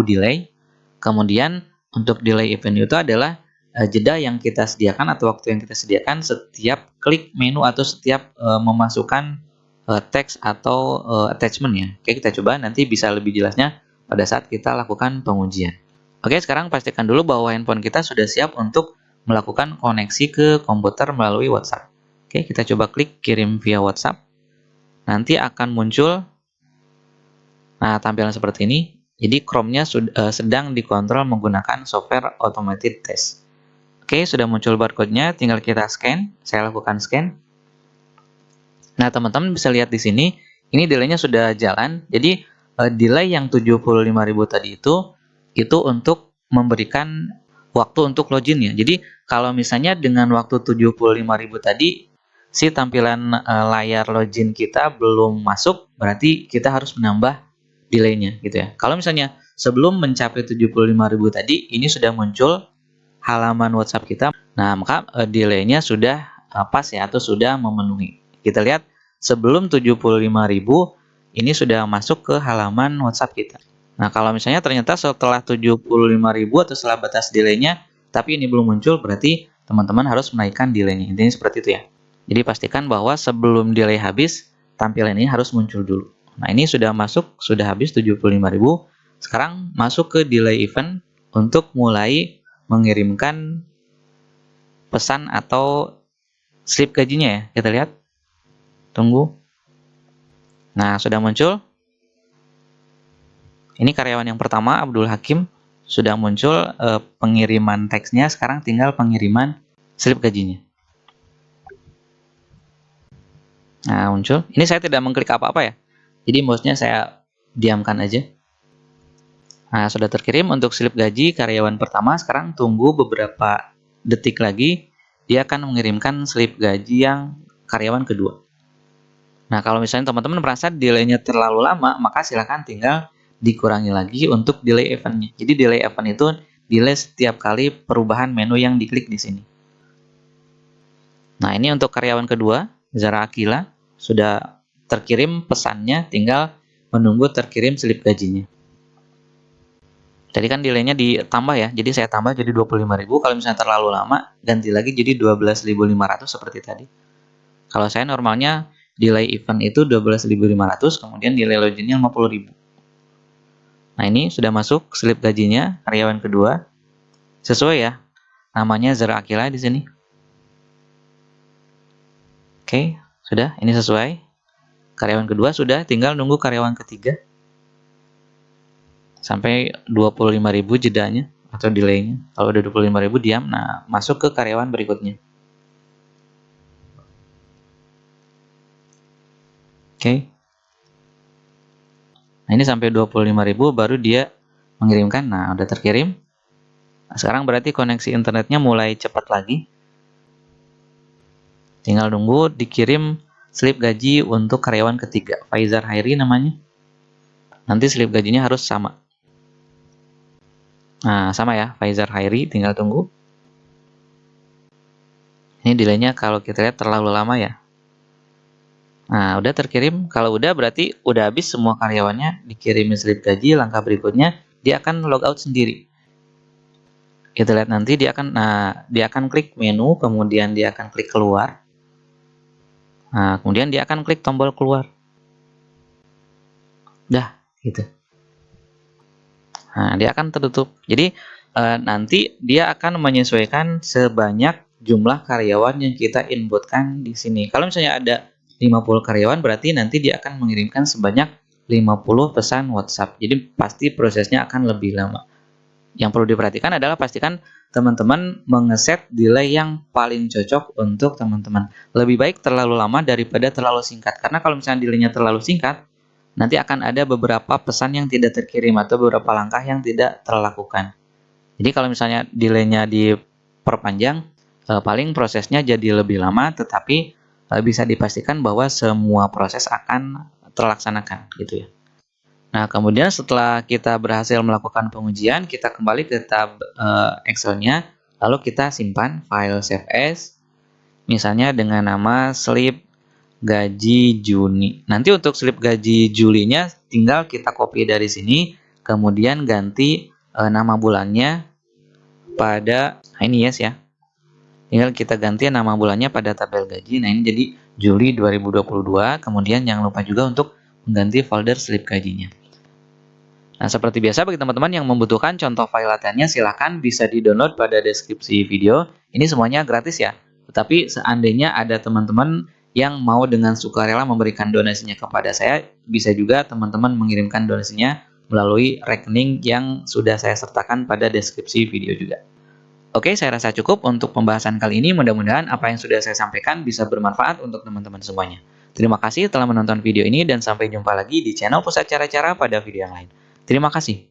Speaker 1: delay. Kemudian untuk delay event itu adalah jeda yang kita sediakan atau waktu yang kita sediakan setiap klik menu atau setiap memasukkan teks atau attachment ya. Oke, kita coba nanti bisa lebih jelasnya pada saat kita lakukan pengujian. Oke, sekarang pastikan dulu bahwa handphone kita sudah siap untuk melakukan koneksi ke komputer melalui WhatsApp. Oke, kita coba klik kirim via WhatsApp. Nanti akan muncul tampilan seperti ini. Jadi Chrome-nya sedang dikontrol menggunakan software automated test. Oke, sudah muncul barcode-nya, tinggal kita scan. Saya lakukan scan. Nah, teman-teman bisa lihat di sini, ini delay-nya sudah jalan. Jadi delay yang 75.000 tadi itu untuk memberikan waktu untuk login ya. Jadi kalau misalnya dengan waktu 75.000 tadi si tampilan layar login kita belum masuk, berarti kita harus menambah delay-nya gitu ya. Kalau misalnya sebelum mencapai 75.000 tadi ini sudah muncul halaman WhatsApp kita, nah maka delay-nya sudah pas ya atau sudah memenuhi. Kita lihat sebelum 75.000 ini sudah masuk ke halaman WhatsApp kita. Nah, kalau misalnya ternyata setelah 75.000 atau setelah batas delay-nya, tapi ini belum muncul, berarti teman-teman harus menaikkan delay-nya. Intinya seperti itu ya. Jadi pastikan bahwa sebelum delay habis, tampilan ini harus muncul dulu. Nah, ini sudah masuk, sudah habis 75.000. Sekarang masuk ke delay event untuk mulai mengirimkan pesan atau slip gajinya ya. Kita lihat. Tunggu. Nah, sudah muncul. Ini karyawan yang pertama, Abdul Hakim, sudah muncul pengiriman teksnya, sekarang tinggal pengiriman slip gajinya. Nah, muncul. Ini saya tidak mengklik apa-apa ya. Jadi mouse-nya saya diamkan aja. Nah, sudah terkirim untuk slip gaji karyawan pertama. Sekarang tunggu beberapa detik lagi, dia akan mengirimkan slip gaji yang karyawan kedua. Nah, kalau misalnya teman-teman merasa delay-nya terlalu lama, maka silakan tinggal dikurangi lagi untuk delay event-nya. Jadi delay event itu delay setiap kali perubahan menu yang diklik di sini. Nah, ini untuk karyawan kedua, Zara Akila, sudah terkirim pesannya, tinggal menunggu terkirim slip gajinya. Tadi kan delay-nya ditambah ya, jadi saya tambah jadi 25.000. Kalau misalnya terlalu lama, ganti lagi jadi 12.500 seperti tadi. Kalau saya normalnya delay event itu 12.500, kemudian delay login-nya 50.000. Nah, ini sudah masuk slip gajinya karyawan kedua. Sesuai ya. Namanya Zara Akila di sini. Oke, sudah. Ini sesuai. Karyawan kedua sudah, tinggal nunggu karyawan ketiga. Sampai 25.000 jedanya atau delay-nya. Kalau udah 25.000 diam, nah masuk ke karyawan berikutnya. Oke. Nah, ini sampai 25.000 baru dia mengirimkan. Nah, udah terkirim. Nah, sekarang berarti koneksi internetnya mulai cepat lagi. Tinggal nunggu dikirim slip gaji untuk karyawan ketiga. Faizar Hairi namanya. Nanti slip gajinya harus sama. Nah, sama ya, Faizar Hairi. Tinggal tunggu. Ini delay-nya kalau kita lihat terlalu lama ya. Nah, udah terkirim. Kalau udah berarti udah habis semua karyawannya, dikirimin slip gaji. Langkah berikutnya dia akan logout sendiri. Kita lihat nanti dia akan klik menu, kemudian dia akan klik keluar. Nah, kemudian dia akan klik tombol keluar. Dah, gitu. Nah, dia akan tertutup. Jadi nanti dia akan menyesuaikan sebanyak jumlah karyawan yang kita inputkan di sini. Kalau misalnya ada 50 karyawan, berarti nanti dia akan mengirimkan sebanyak 50 pesan WhatsApp. Jadi pasti prosesnya akan lebih lama. Yang perlu diperhatikan adalah pastikan teman-teman mengeset delay yang paling cocok untuk teman-teman. Lebih baik terlalu lama daripada terlalu singkat. Karena kalau misalnya delaynya terlalu singkat, nanti akan ada beberapa pesan yang tidak terkirim atau beberapa langkah yang tidak terlakukan. Jadi kalau misalnya delaynya diperpanjang, paling prosesnya jadi lebih lama, tetapi bisa dipastikan bahwa semua proses akan terlaksanakan, gitu ya. Nah, kemudian setelah kita berhasil melakukan pengujian, kita kembali ke tab Excel-nya, lalu kita simpan file save as, misalnya dengan nama slip gaji Juni. Nanti untuk slip gaji Julinya tinggal kita copy dari sini, kemudian ganti nama bulannya pada, nah ini yes ya. Tinggal kita ganti nama bulannya pada tabel gaji. Nah, ini jadi Juli 2022. Kemudian jangan lupa juga untuk mengganti folder slip gajinya. Nah, seperti biasa bagi teman-teman yang membutuhkan contoh file latihannya, silahkan bisa di-download pada deskripsi video. Ini semuanya gratis ya. Tetapi seandainya ada teman-teman yang mau dengan sukarela memberikan donasinya kepada saya, bisa juga teman-teman mengirimkan donasinya melalui rekening yang sudah saya sertakan pada deskripsi video juga. Oke, saya rasa cukup untuk pembahasan kali ini. Mudah-mudahan apa yang sudah saya sampaikan bisa bermanfaat untuk teman-teman semuanya. Terima kasih telah menonton video ini dan sampai jumpa lagi di channel Pusat Cara-Cara pada video yang lain. Terima kasih.